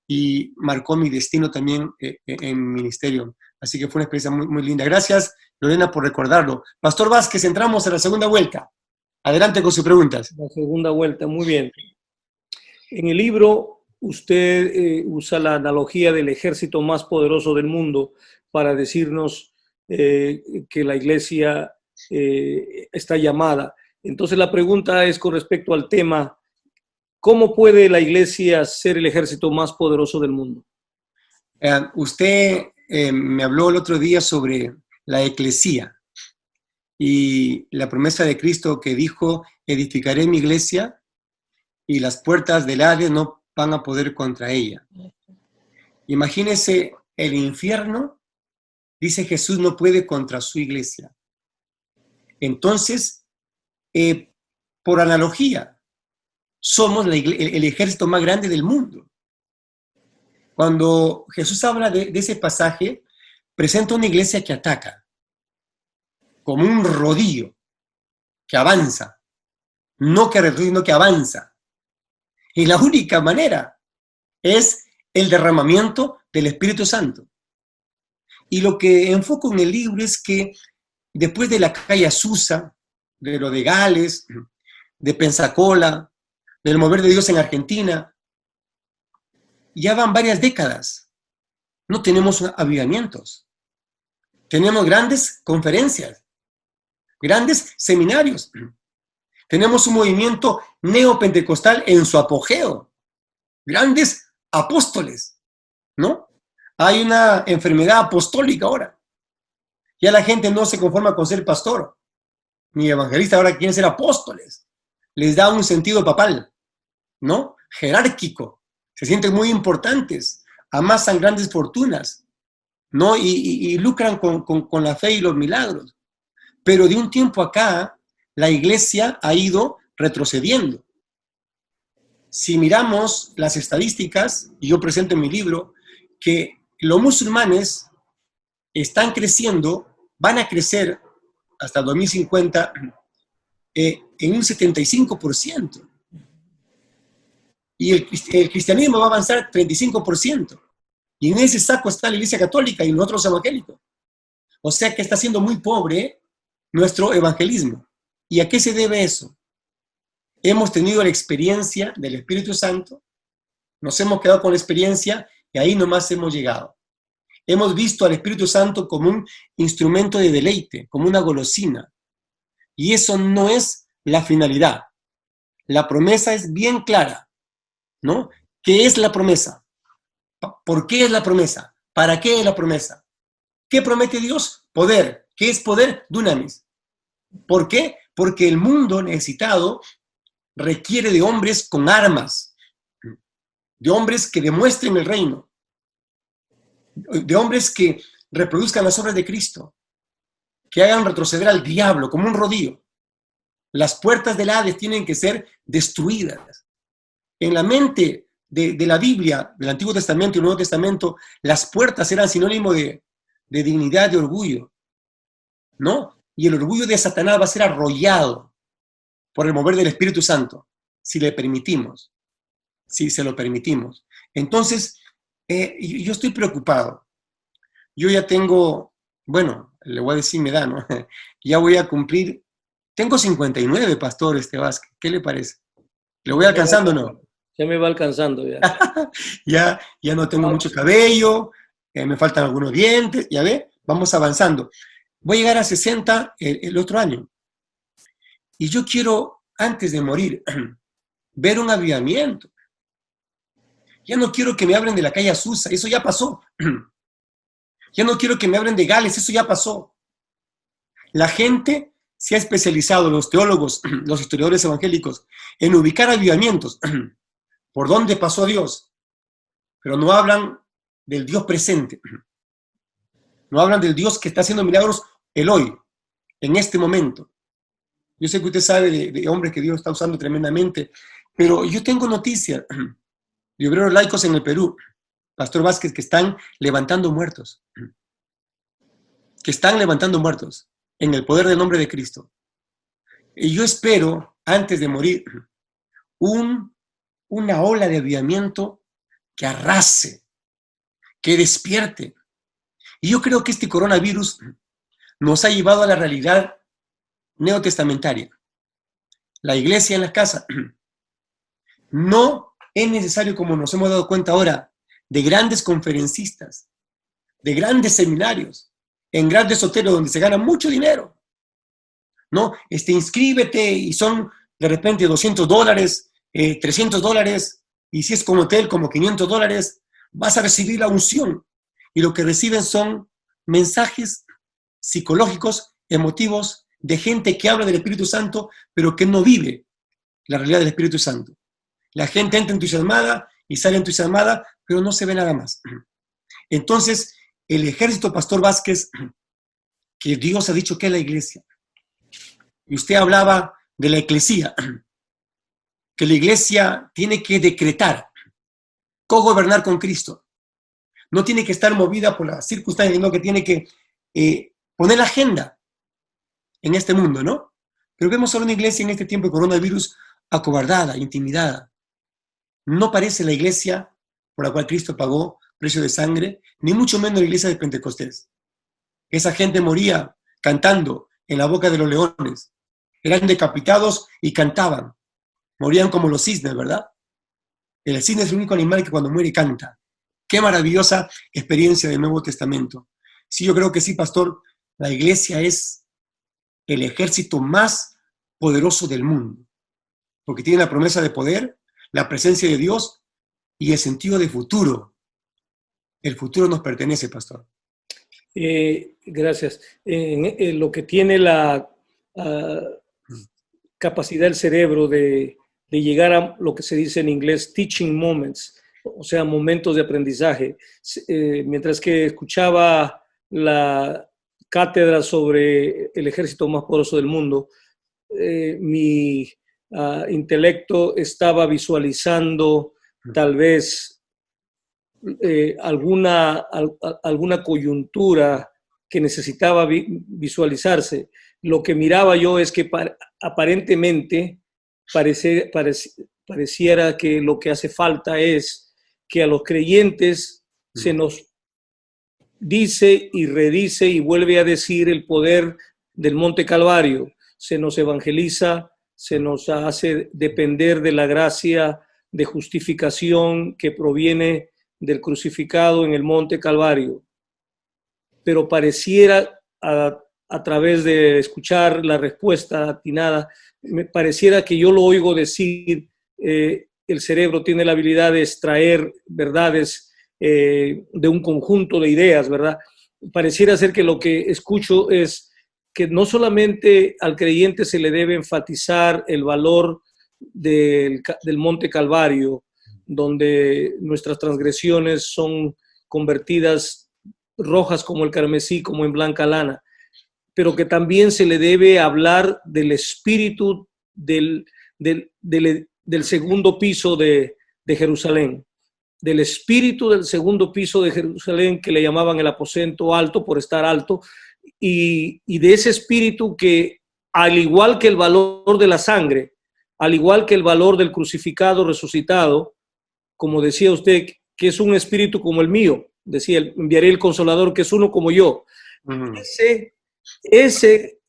y marcó mi destino también en mi ministerio. Así que fue una experiencia muy, muy linda. Gracias, Lorena, por recordarlo. Pastor Vázquez, entramos a la segunda vuelta. Adelante con sus preguntas. La segunda vuelta, muy bien. En el libro usted usa la analogía del ejército más poderoso del mundo para decirnos que la iglesia está llamada. Entonces la pregunta es con respecto al tema, ¿cómo puede la iglesia ser el ejército más poderoso del mundo? Usted me habló el otro día sobre la eclesía y la promesa de Cristo que dijo, edificaré mi iglesia y las puertas del Hades no van a poder contra ella. Imagínese el infierno, dice Jesús, no puede contra su iglesia. Entonces, por analogía, somos el ejército más grande del mundo. Cuando Jesús habla de ese pasaje, presenta una iglesia que ataca, como un rodillo, que avanza, no que retrocede, sino que avanza. Y la única manera es el derramamiento del Espíritu Santo. Y lo que enfoco en el libro es que después de la calle Azusa, de lo de Gales, de Pensacola, del mover de Dios en Argentina, ya van varias décadas. No tenemos avivamientos. Tenemos grandes conferencias, grandes seminarios. Tenemos un movimiento neopentecostal en su apogeo. Grandes apóstoles, ¿no? Hay una enfermedad apostólica ahora. Ya la gente no se conforma con ser pastor, ni evangelista, ahora quieren ser apóstoles. Les da un sentido papal, ¿no? Jerárquico. Se sienten muy importantes, amasan grandes fortunas, ¿no? Y lucran con la fe y los milagros. Pero de un tiempo acá, la iglesia ha ido retrocediendo. Si miramos las estadísticas, y yo presento en mi libro, que los musulmanes están creciendo, van a crecer hasta 2050 en un 75%. Y el cristianismo va a avanzar 35%. Y en ese saco está la Iglesia Católica y nosotros evangélicos. O sea que está siendo muy pobre nuestro evangelismo. ¿Y a qué se debe eso? Hemos tenido la experiencia del Espíritu Santo, nos hemos quedado con la experiencia y ahí nomás hemos llegado. Hemos visto al Espíritu Santo como un instrumento de deleite, como una golosina. Y eso no es la finalidad. La promesa es bien clara, ¿no? ¿Qué es la promesa? ¿Por qué es la promesa? ¿Para qué es la promesa? ¿Qué promete Dios? Poder. ¿Qué es poder? Dunamis. ¿Por qué? Porque el mundo necesitado requiere de hombres con armas, de hombres que demuestren el reino, de hombres que reproduzcan las obras de Cristo, que hagan retroceder al diablo como un rodillo. Las puertas del Hades tienen que ser destruidas. En la mente de la Biblia, del Antiguo Testamento y el Nuevo Testamento, las puertas eran sinónimo de dignidad, de orgullo, ¿no? Y el orgullo de Satanás va a ser arrollado por el mover del Espíritu Santo, si le permitimos, si se lo permitimos. Entonces, yo estoy preocupado. Yo ya tengo, bueno, le voy a decir mi edad, ¿no? Ya voy a cumplir, tengo 59, Pastor Vázquez. ¿Qué le parece? ¿Le voy alcanzando o no? Ya me va alcanzando ya. ya no tengo mucho cabello, me faltan algunos dientes, ya ve, vamos avanzando. Voy a llegar a 60 el otro año. Y yo quiero, antes de morir, ver un avivamiento. Ya no quiero que me hablen de la calle Azusa, eso ya pasó. Ya no quiero que me hablen de Gales, eso ya pasó. La gente se ha especializado, los teólogos, los historiadores evangélicos, en ubicar avivamientos. ¿Por dónde pasó Dios? Pero no hablan del Dios presente. No hablan del Dios que está haciendo milagros el hoy, en este momento. Yo sé que usted sabe de hombres que Dios está usando tremendamente, pero yo tengo noticias de obreros laicos en el Perú, Pastor Vázquez, que están levantando muertos. Que están levantando muertos en el poder del nombre de Cristo. Y yo espero, antes de morir, una ola de avivamiento que arrase, que despierte. Y yo creo que este coronavirus nos ha llevado a la realidad neotestamentaria. La iglesia en la casa. No es necesario, como nos hemos dado cuenta ahora, de grandes conferencistas, de grandes seminarios, en grandes hoteles donde se gana mucho dinero. ¿No? Inscríbete y son de repente $200, $300, y si es con hotel, como $500, vas a recibir la unción. Y lo que reciben son mensajes psicológicos, emotivos, de gente que habla del Espíritu Santo, pero que no vive la realidad del Espíritu Santo. La gente entra entusiasmada y sale entusiasmada, pero no se ve nada más. Entonces, el ejército, Pastor Vázquez, que Dios ha dicho que es la iglesia, y usted hablaba de la eclesía, que la iglesia tiene que decretar, cogobernar con Cristo. No tiene que estar movida por las circunstancias, sino que tiene que poner la agenda en este mundo, ¿no? Pero vemos ahora una iglesia en este tiempo de coronavirus acobardada, intimidada. No parece la iglesia por la cual Cristo pagó precio de sangre, ni mucho menos la iglesia de Pentecostés. Esa gente moría cantando en la boca de los leones. Eran decapitados y cantaban. Morían como los cisnes, ¿verdad? El cisne es el único animal que cuando muere canta. Qué maravillosa experiencia del Nuevo Testamento. Sí, yo creo que sí, pastor, la iglesia es el ejército más poderoso del mundo, porque tiene la promesa de poder, la presencia de Dios y el sentido de futuro. El futuro nos pertenece, pastor. Gracias. Lo que tiene la capacidad del cerebro de llegar a lo que se dice en inglés teaching moments, o sea, momentos de aprendizaje. Mientras que escuchaba la cátedra sobre el ejército más poderoso del mundo, mi intelecto estaba visualizando tal vez alguna coyuntura que necesitaba visualizarse. Lo que miraba yo es que aparentemente pareciera que lo que hace falta es que a los creyentes se nos dice y redice y vuelve a decir el poder del Monte Calvario. Se nos evangeliza, se nos hace depender de la gracia de justificación que proviene del crucificado en el Monte Calvario. Pero pareciera, a través de escuchar la respuesta atinada, me pareciera que yo lo oigo decir, el cerebro tiene la habilidad de extraer verdades de un conjunto de ideas, ¿verdad? Pareciera ser que lo que escucho es que no solamente al creyente se le debe enfatizar el valor del Monte Calvario, donde nuestras transgresiones son convertidas rojas como el carmesí, como en blanca lana, pero que también se le debe hablar del espíritu del segundo piso de Jerusalén, del espíritu del segundo piso de Jerusalén, que le llamaban el aposento alto por estar alto, y de ese espíritu que, al igual que el valor de la sangre, al igual que el valor del crucificado resucitado, como decía usted, que es un espíritu como el mío, decía, enviaré el Consolador, que es uno como yo. Ese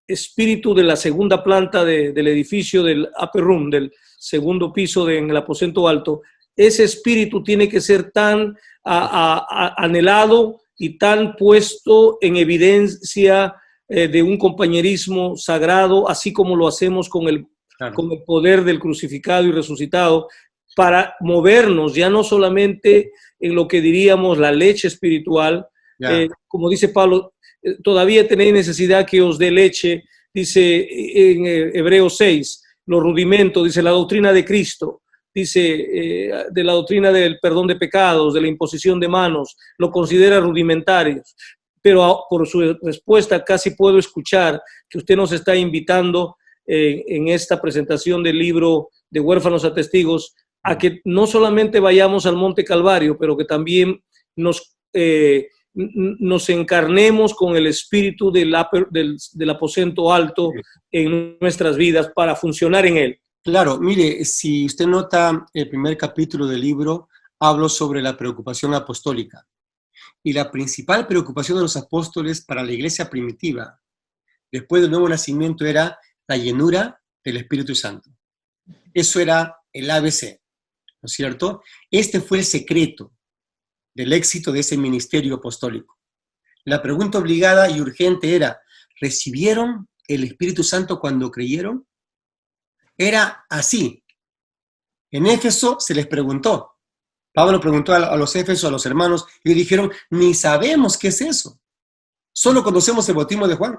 espíritu de la segunda planta del edificio del upper room, del segundo piso en el aposento alto, ese espíritu tiene que ser tan anhelado y tan puesto en evidencia de un compañerismo sagrado, así como lo hacemos con el poder del crucificado y resucitado, para movernos ya no solamente en lo que diríamos la leche espiritual, como dice Pablo, todavía tenéis necesidad que os dé leche, dice en Hebreos 6, los rudimentos, dice la doctrina de Cristo, dice de la doctrina del perdón de pecados, de la imposición de manos, lo considera rudimentarios, pero por su respuesta casi puedo escuchar que usted nos está invitando en esta presentación del libro de Huérfanos a Testigos a que no solamente vayamos al Monte Calvario, pero que también nos encarnemos con el espíritu del aposento alto en nuestras vidas para funcionar en él. Claro, mire, si usted nota el primer capítulo del libro, hablo sobre la preocupación apostólica. Y la principal preocupación de los apóstoles para la iglesia primitiva, después del nuevo nacimiento, era la llenura del Espíritu Santo. Eso era el ABC, ¿no es cierto? Este fue el secreto del éxito de ese ministerio apostólico. La pregunta obligada y urgente era, ¿recibieron el Espíritu Santo cuando creyeron? Era así. En Éfeso se les preguntó. Pablo preguntó a los Éfesos, a los hermanos, y dijeron, ni sabemos qué es eso. Solo conocemos el bautismo de Juan.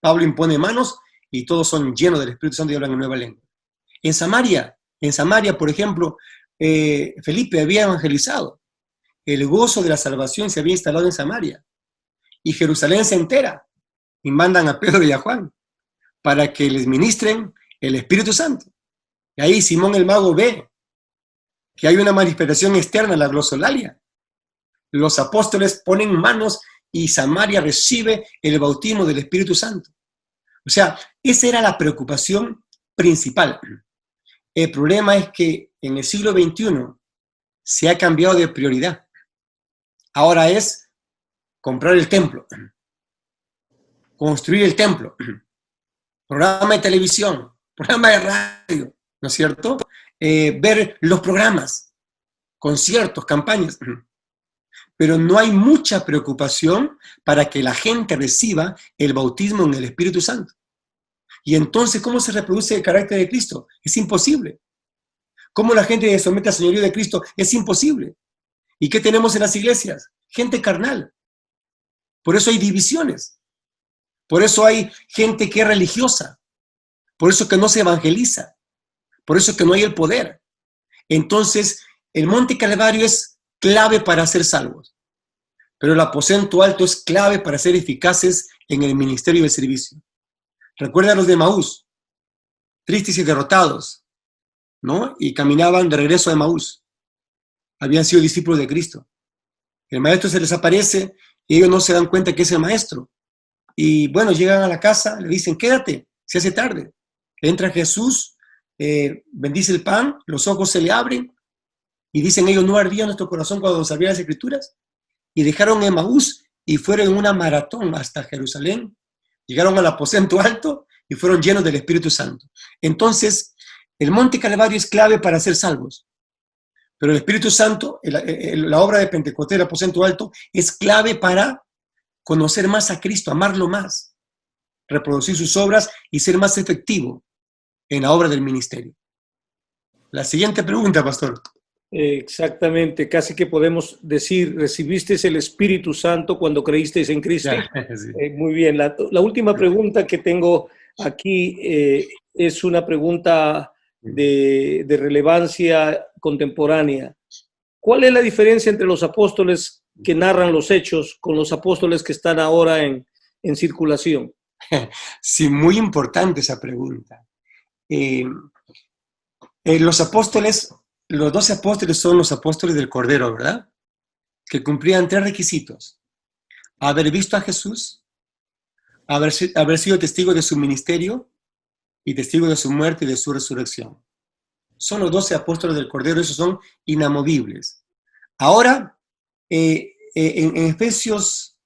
Pablo impone manos y todos son llenos del Espíritu Santo y hablan en nueva lengua. En Samaria, por ejemplo, Felipe había evangelizado. El gozo de la salvación se había instalado en Samaria. Y Jerusalén se entera. Y mandan a Pedro y a Juan para que les ministren el Espíritu Santo. Y ahí Simón el mago ve que hay una manifestación externa, la glosolalia. Los apóstoles ponen manos y Samaria recibe el bautismo del Espíritu Santo. O sea, esa era la preocupación principal. El problema es que en el siglo XXI se ha cambiado de prioridad. Ahora es comprar el templo, construir el templo, programa de televisión, programa de radio, ¿no es cierto? Ver los programas, conciertos, campañas. Pero no hay mucha preocupación para que la gente reciba el bautismo en el Espíritu Santo. Y entonces, ¿cómo se reproduce el carácter de Cristo? Es imposible. ¿Cómo la gente se somete al señorío de Cristo? Es imposible. ¿Y qué tenemos en las iglesias? Gente carnal. Por eso hay divisiones. Por eso hay gente que es religiosa. Por eso que no se evangeliza. Por eso que no hay el poder. Entonces, el Monte Calvario es clave para ser salvos. Pero el aposento alto es clave para ser eficaces en el ministerio y el servicio. Recuerda a los de Emaús, tristes y derrotados, ¿no? Y caminaban de regreso a Emaús. Habían sido discípulos de Cristo. El maestro se les aparece y ellos no se dan cuenta que es el maestro. Y bueno, llegan a la casa, le dicen, quédate, se hace tarde. Entra Jesús, bendice el pan, los ojos se le abren y dicen ellos, ¿no ardía nuestro corazón cuando nos abrían las Escrituras? Y dejaron Emaús y fueron en una maratón hasta Jerusalén. Llegaron al aposento alto y fueron llenos del Espíritu Santo. Entonces, el Monte Calvario es clave para ser salvos. Pero el Espíritu Santo, la obra de Pentecostés, el aposento alto, es clave para conocer más a Cristo, amarlo más, reproducir sus obras y ser más efectivo en la obra del ministerio. La siguiente pregunta, pastor. Exactamente, casi que podemos decir, recibiste el Espíritu Santo cuando creíste en Cristo. Ya, sí. Muy bien, la última pregunta que tengo aquí es una pregunta de relevancia contemporánea. ¿Cuál es la diferencia entre los apóstoles que narran los hechos con los apóstoles que están ahora en circulación? Sí, muy importante esa pregunta. Los apóstoles, los 12 apóstoles son los apóstoles del Cordero, ¿verdad? Que cumplían 3 requisitos: haber visto a Jesús, haber sido testigo de su ministerio y testigo de su muerte y de su resurrección. Son los 12 apóstoles del Cordero, esos son inamovibles. Ahora, en Efesios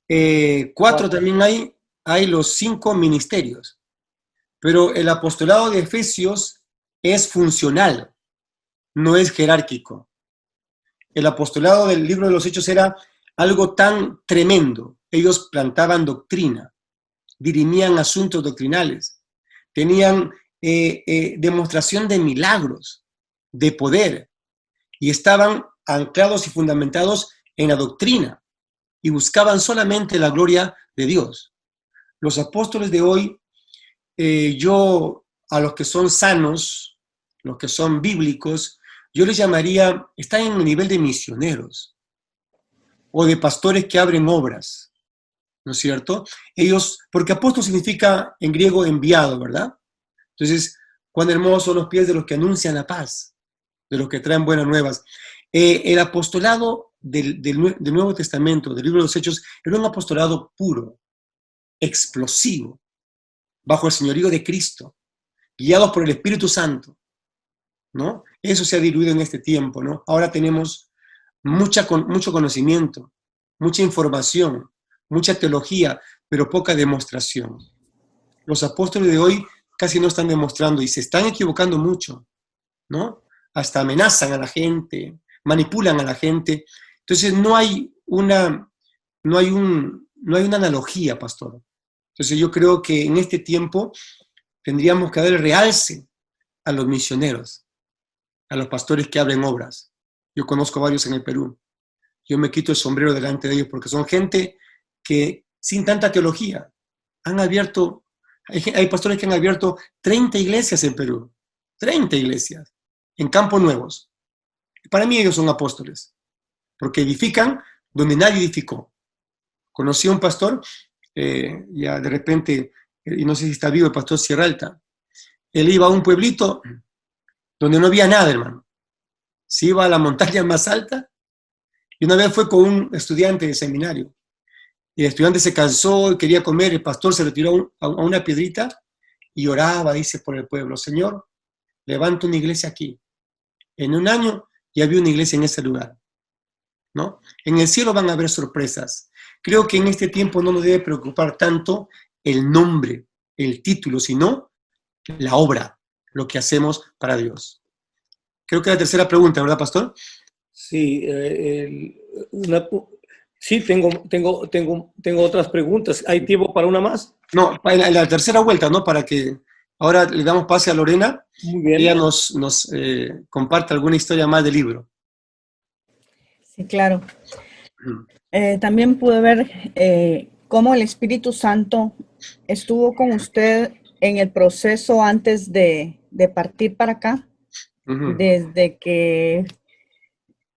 4 también hay los 5 ministerios, pero el apostolado de Efesios es funcional, no es jerárquico. El apostolado del libro de los Hechos era algo tan tremendo. Ellos plantaban doctrina, dirimían asuntos doctrinales, tenían demostración de milagros, de poder, y estaban anclados y fundamentados en la doctrina y buscaban solamente la gloria de Dios. Los apóstoles de hoy, yo a los que son sanos, los que son bíblicos, yo les llamaría, están en el nivel de misioneros o de pastores que abren obras, ¿no es cierto? Ellos, porque apóstol significa en griego enviado, ¿verdad? Entonces, cuán hermosos son los pies de los que anuncian la paz, de los que traen buenas nuevas. El apostolado del Nuevo Testamento, del libro de los Hechos, era un apostolado puro, explosivo, bajo el señorío de Cristo, guiados por el Espíritu Santo, ¿no? Eso se ha diluido en este tiempo, ¿no? Ahora tenemos mucho conocimiento, mucha información, mucha teología, pero poca demostración. Los apóstoles de hoy casi no están demostrando y se están equivocando mucho, ¿no? Hasta amenazan a la gente, manipulan a la gente. Entonces no hay una analogía, pastor. Entonces yo creo que en este tiempo tendríamos que dar el realce a los misioneros, a los pastores que abren obras. Yo conozco varios en el Perú. Yo me quito el sombrero delante de ellos porque son gente que sin tanta teología han abierto, hay pastores que han abierto 30 iglesias en Perú, 30 iglesias en Campos Nuevos. Para mí ellos son apóstoles, porque edifican donde nadie edificó. Conocí a un pastor, ya de repente, y no sé si está vivo, el pastor Sierra Alta. Él iba a un pueblito donde no había nada, hermano. Se iba a la montaña más alta y una vez fue con un estudiante de seminario. Y el estudiante se cansó y quería comer, el pastor se retiró a una piedrita y oraba, dice, por el pueblo: Señor, levanta una iglesia aquí. En un año ya había una iglesia en ese lugar, ¿no? En el cielo van a haber sorpresas. Creo que en este tiempo no nos debe preocupar tanto el nombre, el título, sino la obra, lo que hacemos para Dios. Creo que la tercera pregunta, ¿verdad, pastor? Sí, sí, tengo otras preguntas. ¿Hay tiempo para una más? No, en la tercera vuelta, ¿no? Para que ahora le damos pase a Lorena. Muy bien. Ella nos comparte alguna historia más del libro. Sí, claro. También pude ver cómo el Espíritu Santo estuvo con usted en el proceso antes de partir para acá, desde que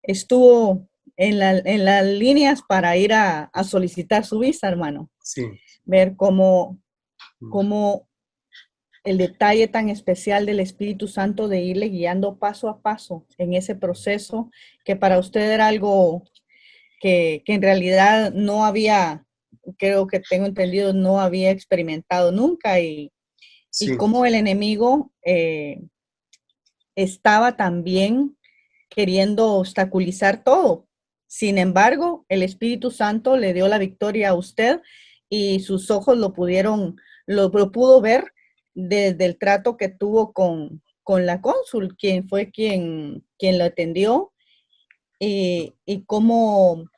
estuvo en las líneas para ir a solicitar su visa, hermano. Sí. Ver cómo el detalle tan especial del Espíritu Santo de irle guiando paso a paso en ese proceso, que para usted era algo que en realidad no había, creo que tengo entendido, no había experimentado nunca, y cómo el enemigo estaba también queriendo obstaculizar todo. Sin embargo, el Espíritu Santo le dio la victoria a usted y sus ojos lo pudo ver desde el trato que tuvo con la cónsul, quien fue quien lo atendió, y cómo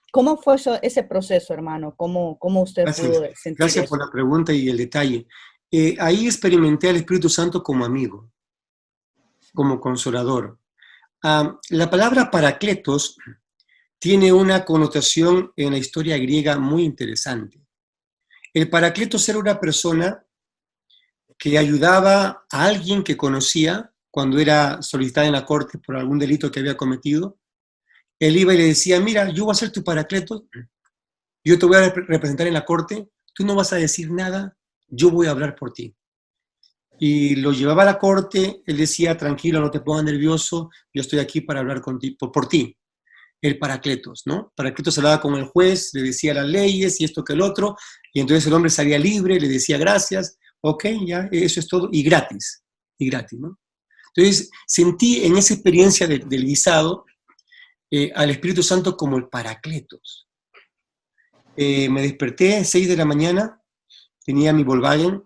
fue ese proceso, hermano. ¿Cómo usted pudo sentir Gracias eso? por la pregunta y el detalle. Ahí experimenté al Espíritu Santo como amigo, como consolador. La palabra paracletos tiene una connotación en la historia griega muy interesante. El paracletos era una persona que ayudaba a alguien que conocía cuando era solicitada en la corte por algún delito que había cometido. Él iba y le decía, mira, yo voy a ser tu paracleto, yo te voy a representar en la corte, tú no vas a decir nada, yo voy a hablar por ti. Y lo llevaba a la corte, él decía, tranquilo, no te pongas nervioso, yo estoy aquí para hablar contigo, por ti. El paracletos, ¿no? Paracletos hablaba con el juez, le decía las leyes y esto que el otro, y entonces el hombre salía libre, le decía gracias, ok, ya, eso es todo, y gratis, ¿no? Entonces sentí en esa experiencia del visado al Espíritu Santo como el paracletos. Me desperté 6 de la mañana, tenía mi Volkswagen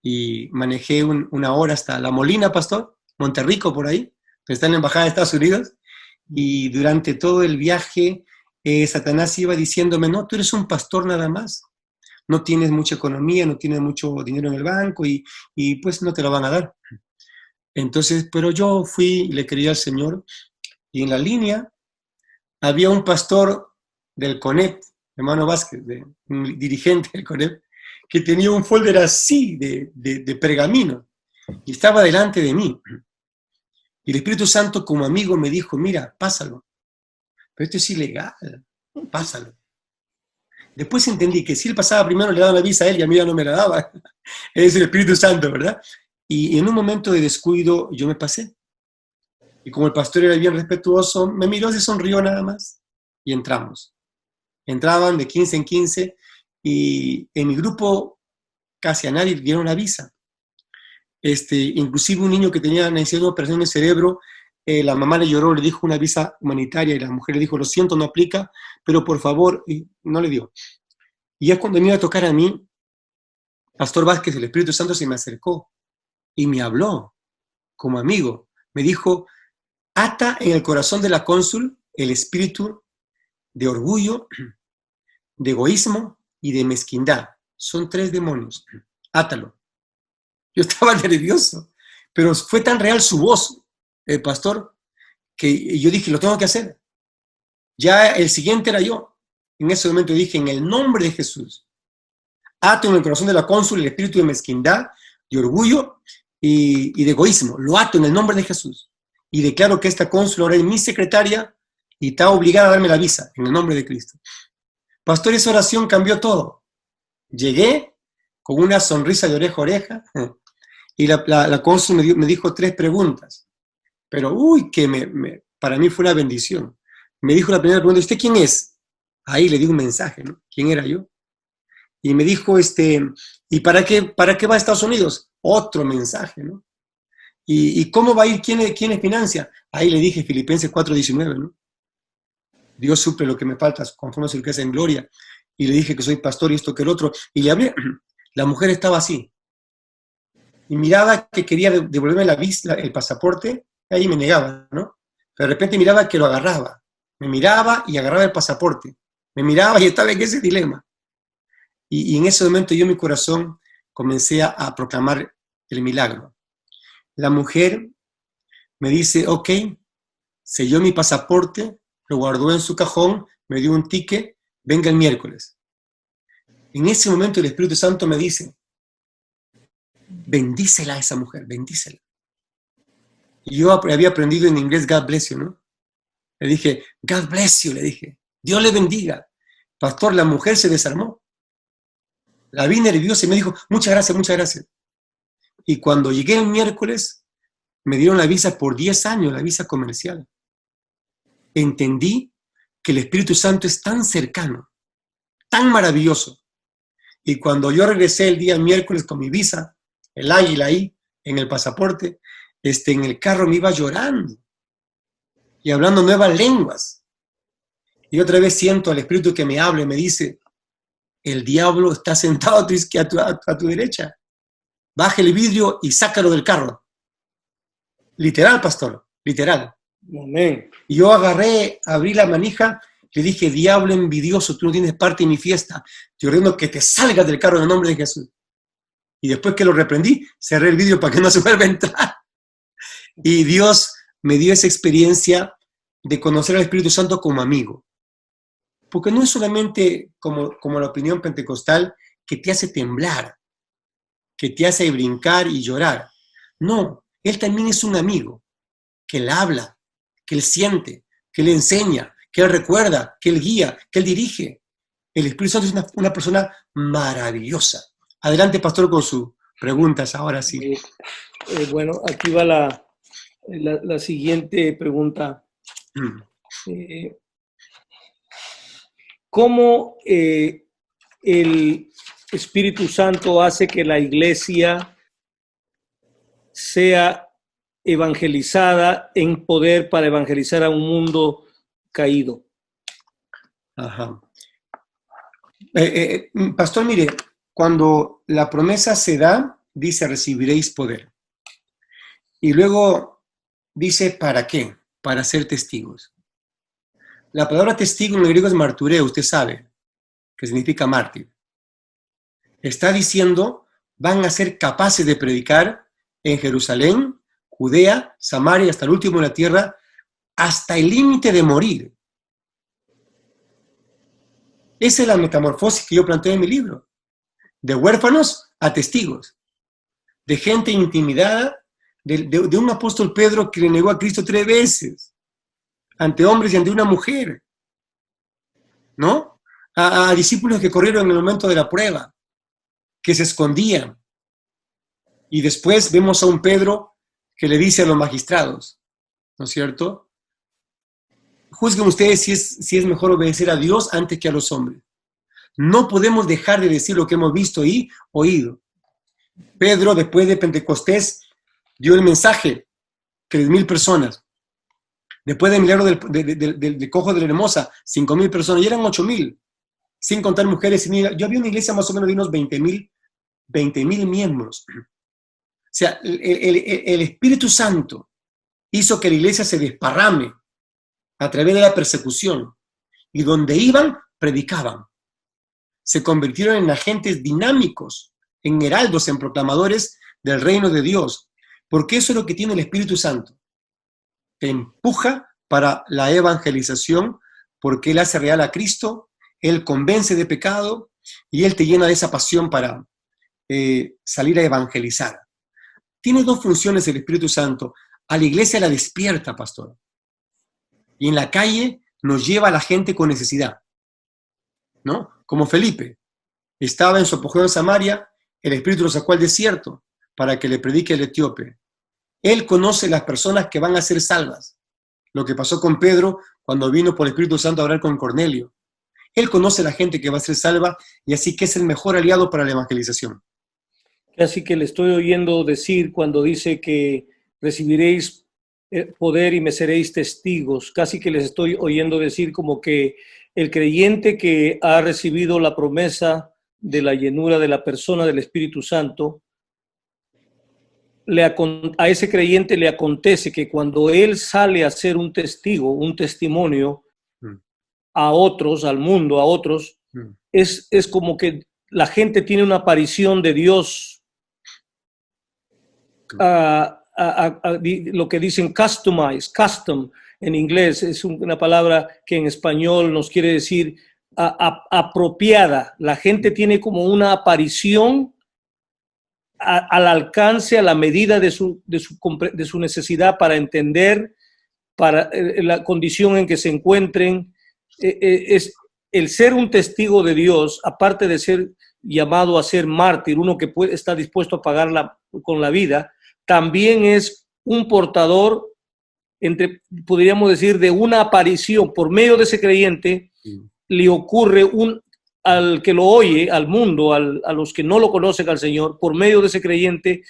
y manejé una hora hasta La Molina, pastor, Monterrico por ahí, que está en la Embajada de Estados Unidos, y durante todo el viaje Satanás iba diciéndome, no, tú eres un pastor nada más, no tienes mucha economía, no tienes mucho dinero en el banco y pues no te lo van a dar. Entonces, pero yo fui y le creí al Señor, y en la línea había un pastor del CONEP, hermano Vázquez, un dirigente del CONEP, que tenía un folder así de pergamino y estaba delante de mí. Y el Espíritu Santo como amigo me dijo, mira, pásalo. Pero esto es ilegal, pásalo. Después entendí que si él pasaba primero le daba la visa a él y a mí ya no me la daba. Es el Espíritu Santo, ¿verdad? Y en un momento de descuido yo me pasé. Y como el pastor era bien respetuoso, me miró, se sonrió nada más y entramos. Entraban de 15 en 15 y en mi grupo casi a nadie le dieron la visa. Inclusive un niño que tenía necesidad de una operación en el cerebro, la mamá le lloró, le dijo una visa humanitaria y la mujer le dijo, lo siento, no aplica, pero por favor, y no le dio. Y ya cuando me iba a tocar a mí, Pastor Vázquez, el Espíritu Santo se me acercó y me habló como amigo. Me dijo, ata en el corazón de la cónsul el espíritu de orgullo, de egoísmo y de mezquindad. Son 3 demonios. Átalo. Yo estaba nervioso, pero fue tan real su voz, el pastor, que yo dije, lo tengo que hacer. Ya el siguiente era yo. En ese momento dije, en el nombre de Jesús, ato en el corazón de la cónsul el espíritu de mezquindad, de orgullo y de egoísmo. Lo ato en el nombre de Jesús. Y declaro que esta cónsul ahora es mi secretaria y está obligada a darme la visa, en el nombre de Cristo. Pastor, esa oración cambió todo. Llegué con una sonrisa de oreja a oreja, y la cónsul me dijo 3 preguntas, pero que para mí fue una bendición. Me dijo la primera pregunta, ¿usted quién es? Ahí le di un mensaje, ¿no? ¿Quién era yo? Y me dijo, ¿y para qué va a Estados Unidos? Otro mensaje, ¿no? ¿Y cómo va a ir? ¿Quién financia? Ahí le dije, Filipenses 4:19, ¿no? Dios suple lo que me falta, conforme a su riqueza en gloria. Y le dije que soy pastor y esto que el otro. Y le hablé, la mujer estaba así. Y miraba que quería devolverme la visa, el pasaporte, y ahí me negaba, ¿no? Pero de repente miraba que lo agarraba. Me miraba y agarraba el pasaporte. Me miraba y estaba en ese dilema. Y en ese momento yo en mi corazón comencé a proclamar el milagro. La mujer me dice, ok, selló mi pasaporte, lo guardó en su cajón, me dio un ticket, venga el miércoles. En ese momento el Espíritu Santo me dice, bendícela a esa mujer, bendícela. Y yo había aprendido en inglés, God bless you, ¿no? Le dije, God bless you, le dije, Dios le bendiga. Pastor, la mujer se desarmó. La vi nerviosa y me dijo, muchas gracias, muchas gracias. Y cuando llegué el miércoles, me dieron la visa por 10 años, la visa comercial. Entendí que el Espíritu Santo es tan cercano, tan maravilloso. Y cuando yo regresé el día miércoles con mi visa, el águila ahí, en el pasaporte, en el carro me iba llorando y hablando nuevas lenguas. Y otra vez siento al Espíritu que me habla y me dice, el diablo está sentado a tu derecha. Baja el vidrio y sácalo del carro. Literal, pastor, literal. Amén. Y yo abrí la manija, le dije, diablo envidioso, tú no tienes parte en mi fiesta. Te ordeno que te salgas del carro en el nombre de Jesús. Y después que lo reprendí, cerré el vidrio para que no se vuelva a entrar. Y Dios me dio esa experiencia de conocer al Espíritu Santo como amigo. Porque no es solamente como la opinión pentecostal que te hace temblar, que te hace brincar y llorar. No, Él también es un amigo, que Él habla, que Él siente, que Él enseña, que Él recuerda, que Él guía, que Él dirige. El Espíritu Santo es una persona maravillosa. Adelante, pastor, con sus preguntas, ahora sí. Bueno, aquí va la siguiente pregunta. ¿Cómo el Espíritu Santo hace que la iglesia sea evangelizada en poder para evangelizar a un mundo caído? Ajá. Pastor, mire, cuando la promesa se da, dice recibiréis poder. Y luego dice, ¿para qué? Para ser testigos. La palabra testigo en el griego es martureo, usted sabe, que significa mártir. Está diciendo, van a ser capaces de predicar en Jerusalén, Judea, Samaria, hasta el último de la tierra, hasta el límite de morir. Esa es la metamorfosis que yo planteo en mi libro. De huérfanos a testigos. De gente intimidada, de un apóstol Pedro que le negó a Cristo 3 veces, ante hombres y ante una mujer, ¿no? A discípulos que corrieron en el momento de la prueba, que se escondían. Y después vemos a un Pedro que le dice a los magistrados, ¿no es cierto? Juzguen ustedes si es mejor obedecer a Dios antes que a los hombres. No podemos dejar de decir lo que hemos visto y oído. Pedro, después de Pentecostés, dio el mensaje, 3,000 personas. Después del milagro del cojo de la Hermosa, 5,000 personas, y eran 8,000, sin contar mujeres y niños. Yo había una iglesia más o menos de unos 20,000 miembros. O sea, el Espíritu Santo hizo que la iglesia se desparrame a través de la persecución, y donde iban, predicaban. Se convirtieron en agentes dinámicos, en heraldos, en proclamadores del reino de Dios, porque eso es lo que tiene el Espíritu Santo. Te empuja para la evangelización, porque Él hace real a Cristo, Él convence de pecado, y Él te llena de esa pasión para salir a evangelizar. Tiene dos funciones el Espíritu Santo. A la iglesia la despierta, pastor. Y en la calle nos lleva a la gente con necesidad, ¿no? Como Felipe. Estaba en su apogeo en Samaria, el Espíritu lo sacó al desierto para que le predique al etíope. Él conoce las personas que van a ser salvas. Lo que pasó con Pedro cuando vino por el Espíritu Santo a hablar con Cornelio. Él conoce la gente que va a ser salva, y así que es el mejor aliado para la evangelización. Así que le estoy oyendo decir cuando dice que recibiréis poder y me seréis testigos. Casi que les estoy oyendo decir como que el creyente que ha recibido la promesa de la llenura de la persona del Espíritu Santo, a ese creyente le acontece que cuando él sale a ser un testigo, un testimonio a otros, al mundo, a otros, es como que la gente tiene una aparición de Dios, lo que dicen custom en inglés, es una palabra que en español nos quiere decir apropiada. La gente tiene como una aparición al alcance, a la medida de su necesidad para entender, para la condición en que se encuentren. Es el ser un testigo de Dios, aparte de ser llamado a ser mártir, uno que está dispuesto a pagarla con la vida, también es un portador, podríamos decir, de una aparición. Por medio de ese creyente le ocurre al que lo oye, al mundo, a los que no lo conocen al Señor, por medio de ese creyente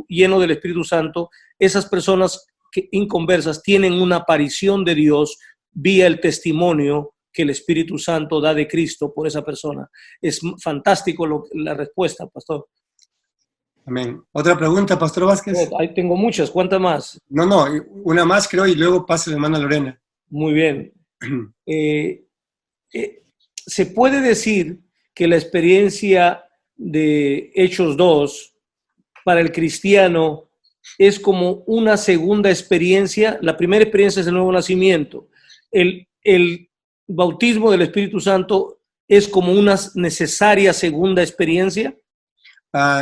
lleno del Espíritu Santo, esas personas inconversas tienen una aparición de Dios vía el testimonio que el Espíritu Santo da de Cristo por esa persona. Es fantástico la respuesta, pastor. Amén. ¿Otra pregunta, pastor Vázquez? Ahí tengo muchas. ¿Cuántas más? No, una más creo, y luego pasa la hermana Lorena. Muy bien. Se puede decir que la experiencia de Hechos 2 para el cristiano es como una segunda experiencia. La primera experiencia es el nuevo nacimiento. El bautismo del Espíritu Santo es como una necesaria segunda experiencia.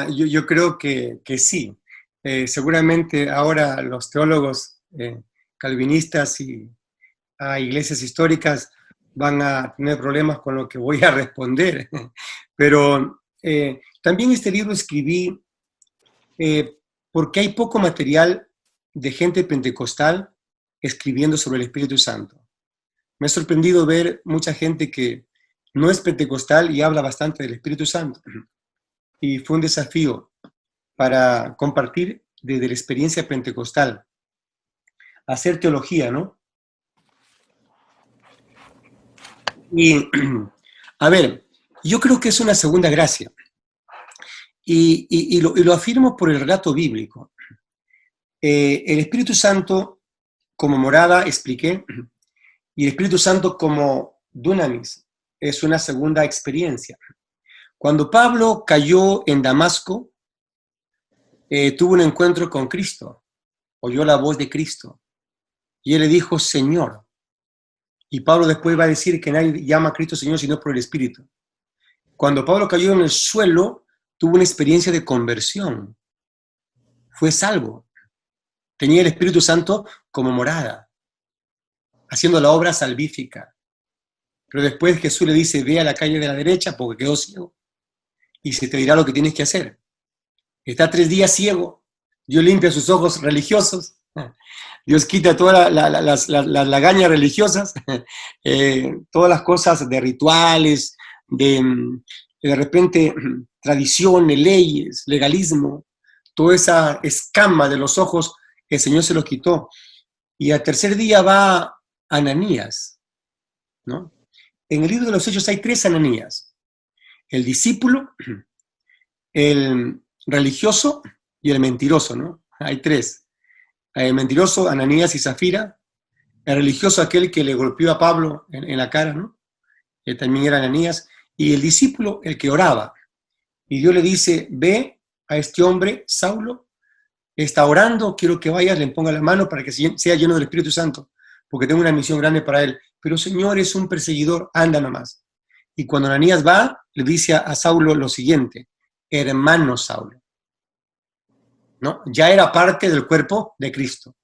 Yo creo que sí. Seguramente ahora los teólogos calvinistas y iglesias históricas van a tener problemas con lo que voy a responder. Pero también este libro escribí porque hay poco material de gente pentecostal escribiendo sobre el Espíritu Santo. Me ha sorprendido ver mucha gente que no es pentecostal y habla bastante del Espíritu Santo. Y fue un desafío para compartir desde la experiencia pentecostal, hacer teología, ¿no? Y, a ver, yo creo que es una segunda gracia. Y lo afirmo por el relato bíblico. El Espíritu Santo como morada, expliqué, y el Espíritu Santo como dunamis, es una segunda experiencia. Cuando Pablo cayó en Damasco, tuvo un encuentro con Cristo, oyó la voz de Cristo, y él le dijo, Señor. Y Pablo después va a decir que nadie llama a Cristo Señor sino por el Espíritu. Cuando Pablo cayó en el suelo, tuvo una experiencia de conversión. Fue salvo. Tenía el Espíritu Santo como morada, haciendo la obra salvífica. Pero después Jesús le dice, ve a la calle de la derecha porque quedó ciego y se te dirá lo que tienes que hacer. Está 3 días ciego, Dios limpia sus ojos religiosos, Dios quita todas las lagañas religiosas, todas las cosas de rituales, de repente tradiciones, leyes, legalismo, toda esa escama de los ojos, el Señor se los quitó. Y al 3er día va Ananías, ¿no? En el libro de los Hechos hay 3 Ananías, el discípulo, el religioso y el mentiroso, ¿no? Hay 3. El mentiroso, Ananías y Zafira, el religioso, aquel que le golpeó a Pablo en la cara, ¿no? Que también era Ananías, y el discípulo, el que oraba. Y Dios le dice, ve a este hombre, Saulo, está orando, quiero que vayas, le ponga la mano para que sea lleno del Espíritu Santo, porque tengo una misión grande para él. Pero Señor, es un perseguidor, anda nomás. Y cuando Ananías va, le dice a Saulo lo siguiente, hermano Saulo, ¿no? Ya era parte del cuerpo de Cristo.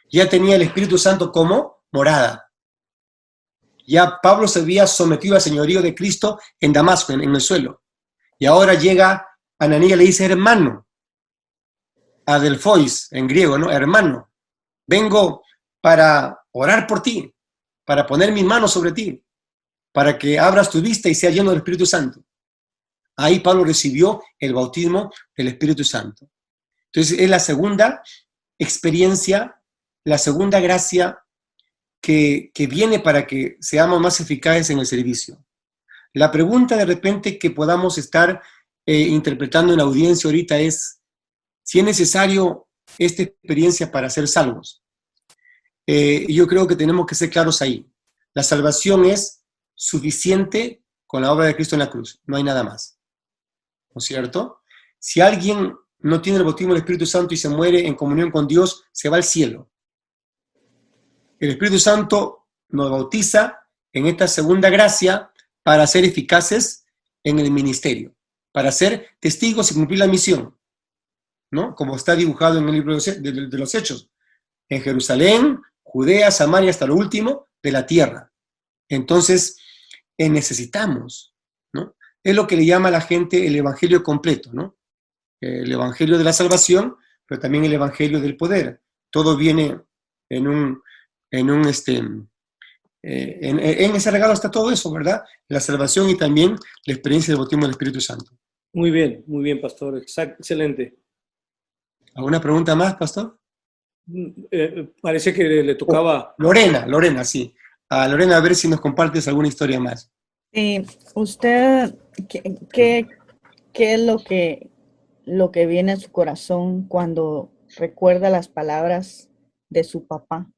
Ya tenía el Espíritu Santo como morada. Ya Pablo se había sometido al señorío de Cristo en Damasco, en el suelo. Y ahora llega Ananías y le dice, hermano, adelphois en griego, ¿no? Hermano, vengo para orar por ti, para poner mi mano sobre ti, para que abras tu vista y seas lleno del Espíritu Santo. Ahí Pablo recibió el bautismo del Espíritu Santo. Entonces es la segunda experiencia, la segunda gracia que viene para que seamos más eficaces en el servicio. La pregunta de repente que podamos estar interpretando en la audiencia ahorita es si es necesario esta experiencia para ser salvos. Yo creo que tenemos que ser claros ahí. La salvación es suficiente con la obra de Cristo en la cruz, no hay nada más. ¿No es cierto? Si alguien no tiene el bautismo del Espíritu Santo y se muere en comunión con Dios, se va al cielo. El Espíritu Santo nos bautiza en esta segunda gracia para ser eficaces en el ministerio, para ser testigos y cumplir la misión, ¿no? Como está dibujado en el libro de los Hechos. En Jerusalén, Judea, Samaria, hasta lo último de la tierra. Entonces, necesitamos, ¿no? Es lo que le llama a la gente el evangelio completo, ¿no? El evangelio de la salvación, pero también el evangelio del poder. Todo viene en ese regalo está todo eso, ¿verdad? La salvación y también la experiencia del bautismo del Espíritu Santo. Muy bien, pastor. Excelente. ¿Alguna pregunta más, pastor? Parece que le tocaba... Lorena, sí. Lorena, a ver si nos compartes alguna historia más. Usted, ¿qué es lo que viene a su corazón cuando recuerda las palabras de su papá?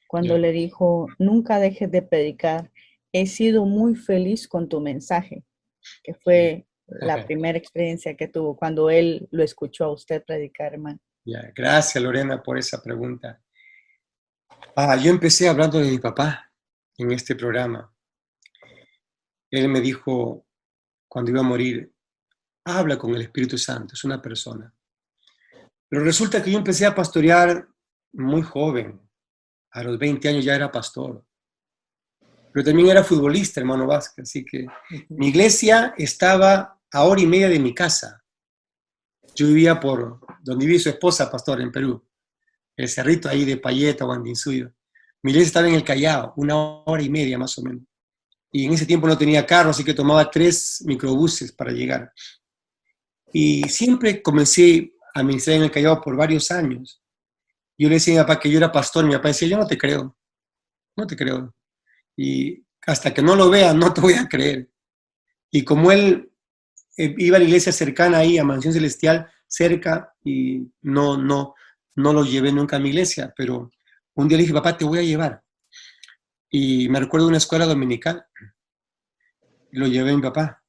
Cuando le dijo, nunca dejes de predicar, he sido muy feliz con tu mensaje, que fue la primera experiencia que tuvo cuando él lo escuchó a usted predicar, hermano. Ya, gracias, Lorena, por esa pregunta. Yo empecé hablando de mi papá en este programa. Él me dijo, cuando iba a morir, habla con el Espíritu Santo, es una persona. Pero resulta que yo empecé a pastorear muy joven. A los 20 años ya era pastor. Pero también era futbolista, hermano Vázquez. Así que mi iglesia estaba a hora y media de mi casa. Yo vivía por donde vive su esposa, pastor, en Perú. El cerrito ahí de Payeta o Andinsuyo. Mi iglesia estaba en el Callao, 1 hora y media más o menos. Y en ese tiempo no tenía carro, así que tomaba 3 microbuses para llegar. Y siempre comencé a ministrar en el Callao por varios años. Yo le decía a mi papá que yo era pastor, y mi papá decía, yo no te creo, no te creo. Y hasta que no lo vea, no te voy a creer. Y como él iba a la iglesia cercana ahí, a Mansión Celestial, cerca, y no lo llevé nunca a mi iglesia, pero un día le dije, papá, te voy a llevar. Y me recuerdo de una escuela dominical, y lo llevé a mi papá.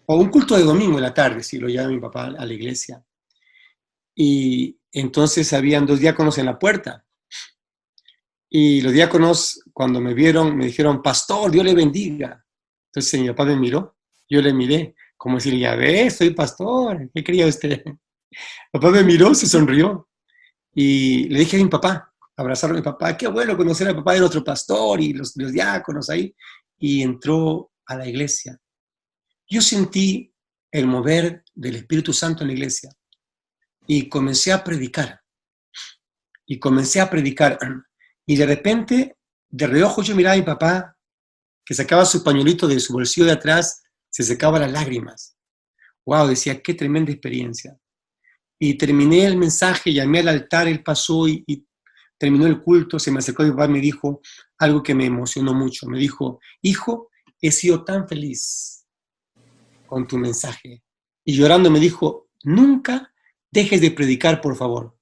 O un culto de domingo en la tarde, sí, lo llevé a mi papá a la iglesia. Y entonces habían 2 diáconos en la puerta. Y los diáconos, cuando me vieron, me dijeron, pastor, Dios le bendiga. Entonces mi papá me miró, yo le miré, como decirle, ya ves, soy pastor, ¿qué quería usted? Mi papá me miró, se sonrió. Y le dije a mi papá, abrazaron a mi papá, qué bueno conocer al papá del otro pastor y los diáconos ahí. Y entró a la iglesia. Yo sentí el mover del Espíritu Santo en la iglesia. Y comencé a predicar. Y de repente, de reojo yo miraba a mi papá, que sacaba su pañuelito de su bolsillo de atrás, se secaba las lágrimas. Wow, decía, qué tremenda experiencia. Y terminé el mensaje, llamé al altar, él pasó y terminó el culto, se me acercó mi papá y me dijo algo que me emocionó mucho. Me dijo, hijo, he sido tan feliz con tu mensaje. Y llorando me dijo, nunca dejes de predicar, por favor.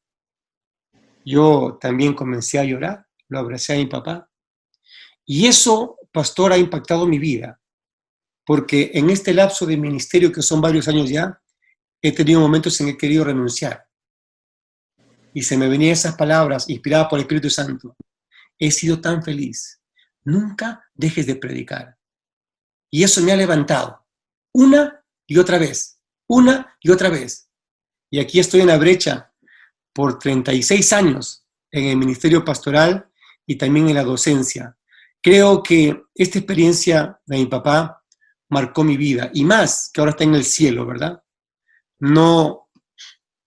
Yo también comencé a llorar, lo abracé a mi papá. Y eso, pastor, ha impactado mi vida, porque en este lapso de ministerio, que son varios años ya, he tenido momentos en que he querido renunciar. Y se me venían esas palabras inspiradas por el Espíritu Santo. He sido tan feliz. Nunca dejes de predicar. Y eso me ha levantado una y otra vez, una y otra vez. Y aquí estoy en la brecha por 36 años en el ministerio pastoral y también en la docencia. Creo que esta experiencia de mi papá marcó mi vida, y más que ahora está en el cielo, ¿verdad? No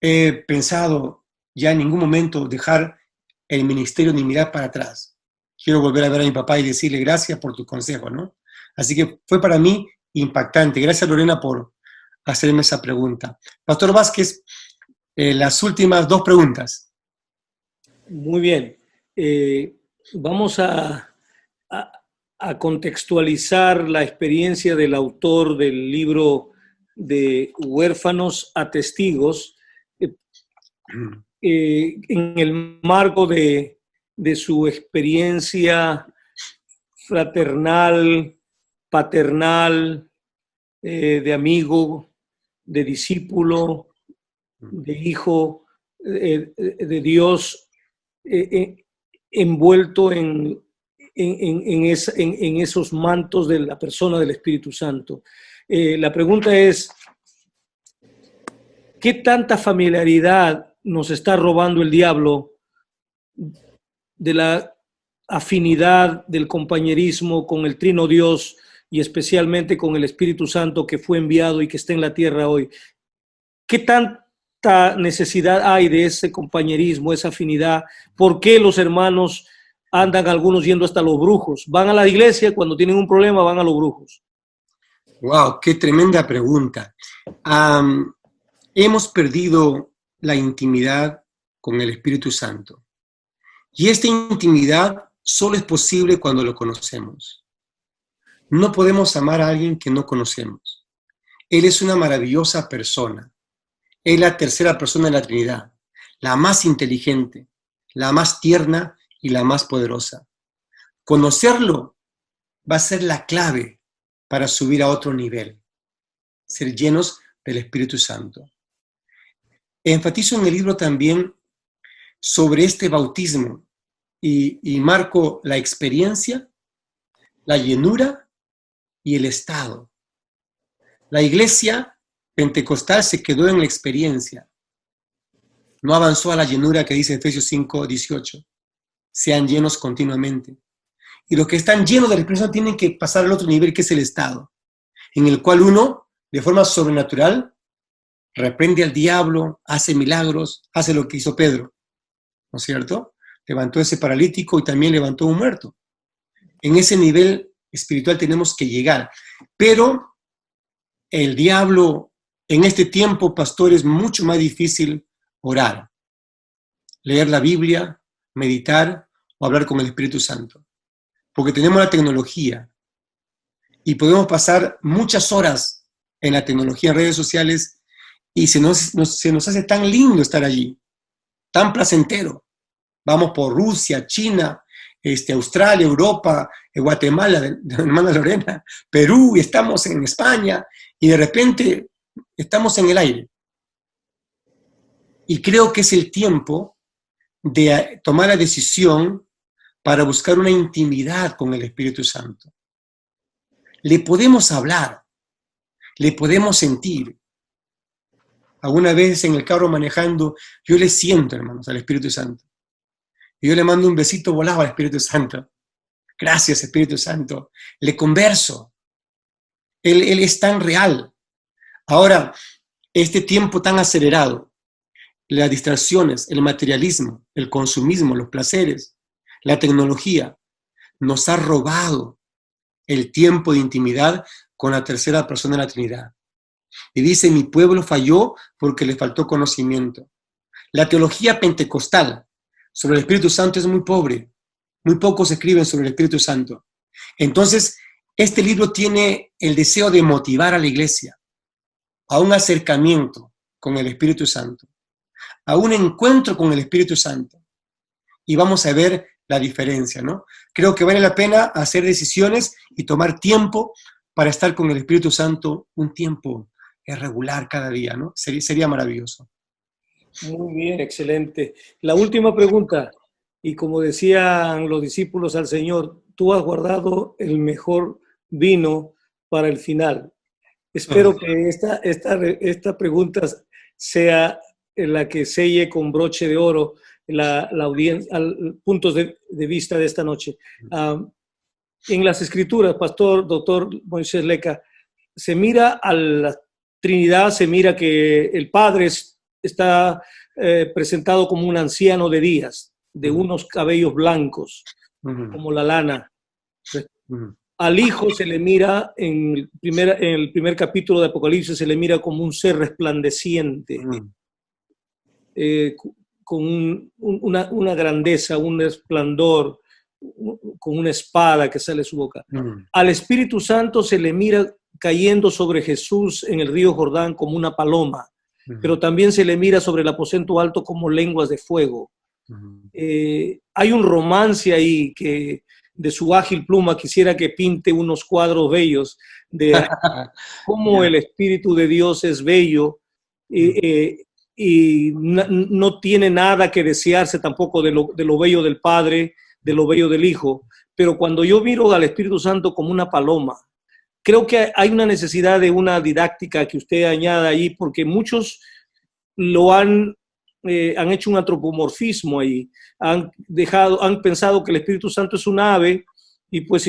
he pensado ya en ningún momento dejar el ministerio ni mirar para atrás. Quiero volver a ver a mi papá y decirle gracias por tu consejo, ¿no? Así que fue para mí impactante. Gracias, Lorena, por hacerme esa pregunta. Pastor Vázquez, las últimas 2 preguntas. Muy bien. Vamos a contextualizar la experiencia del autor del libro de Huérfanos a Testigos en el marco de su experiencia fraternal, paternal, de amigo, de discípulo, de hijo de Dios, envuelto en esos mantos de la persona del Espíritu Santo. La pregunta es, ¿qué tanta familiaridad nos está robando el diablo de la afinidad, del compañerismo con el Trino Dios y especialmente con el Espíritu Santo que fue enviado y que está en la tierra hoy? ¿Qué tanta necesidad hay de ese compañerismo, esa afinidad? ¿Por qué los hermanos andan algunos yendo hasta los brujos? Van a la iglesia, cuando tienen un problema van a los brujos. Wow, qué tremenda pregunta. Hemos perdido la intimidad con el Espíritu Santo. Y esta intimidad solo es posible cuando lo conocemos. No podemos amar a alguien que no conocemos. Él es una maravillosa persona. Es la tercera persona de la Trinidad, la más inteligente, la más tierna y la más poderosa. Conocerlo va a ser la clave para subir a otro nivel, ser llenos del Espíritu Santo. enfatizo en el libro también sobre este bautismo y marco la experiencia, la llenura y el estado. La iglesia pentecostal se quedó en la experiencia, no avanzó a la llenura que dice Efesios 5:18. Sean llenos continuamente. Y los que están llenos del Espíritu Santo tienen que pasar al otro nivel, que es el estado, en el cual uno, de forma sobrenatural, reprende al diablo, hace milagros, hace lo que hizo Pedro, ¿no es cierto? Levantó ese paralítico y también levantó un muerto. En ese nivel espiritual tenemos que llegar. Pero el diablo, en este tiempo, pastor, es mucho más difícil orar, leer la Biblia, meditar o hablar con el Espíritu Santo. Porque tenemos la tecnología y podemos pasar muchas horas en la tecnología, en redes sociales, y se nos hace tan lindo estar allí, tan placentero. Vamos por Rusia, China, Australia, Europa, Guatemala, de la hermana Lorena, Perú, y estamos en España, y de repente estamos en el aire. Y creo que es el tiempo de tomar la decisión para buscar una intimidad con el Espíritu Santo. Le podemos hablar, le podemos sentir. Alguna vez en el carro manejando, yo le siento, hermanos, al Espíritu Santo. Y yo le mando un besito volado al Espíritu Santo. Gracias, Espíritu Santo. Le converso. Él es tan real. Ahora, este tiempo tan acelerado, las distracciones, el materialismo, el consumismo, los placeres, la tecnología, nos ha robado el tiempo de intimidad con la tercera persona de la Trinidad. Y dice, mi pueblo falló porque le faltó conocimiento. La teología pentecostal sobre el Espíritu Santo es muy pobre. Muy pocos escriben sobre el Espíritu Santo. Entonces, este libro tiene el deseo de motivar a la iglesia a un acercamiento con el Espíritu Santo, a un encuentro con el Espíritu Santo. Y vamos a ver la diferencia, ¿no? Creo que vale la pena hacer decisiones y tomar tiempo para estar con el Espíritu Santo, un tiempo regular cada día, ¿no? Sería maravilloso. Muy bien, excelente. La última pregunta, y como decían los discípulos al Señor, tú has guardado el mejor vino para el final. Espero que esta pregunta sea la que selle con broche de oro la audiencia, puntos de vista de esta noche. En las Escrituras, Pastor, Doctor Moisés Leca, se mira a la Trinidad, se mira que el Padre está presentado como un anciano de días, de unos cabellos blancos, como la lana. Al Hijo se le mira, en el primer capítulo de Apocalipsis, se le mira como un ser resplandeciente, con una grandeza, un esplendor, con una espada que sale de su boca. Al Espíritu Santo se le mira cayendo sobre Jesús en el río Jordán como una paloma, pero también se le mira sobre el aposento alto como lenguas de fuego. Hay un romance ahí que de su ágil pluma quisiera que pinte unos cuadros bellos de cómo el Espíritu de Dios es bello y no tiene nada que desearse tampoco de lo bello del Padre, de lo bello del Hijo. Pero cuando yo miro al Espíritu Santo como una paloma, creo que hay una necesidad de una didáctica que usted añada ahí, porque muchos lo han hecho un antropomorfismo ahí, han pensado que el Espíritu Santo es un ave y pues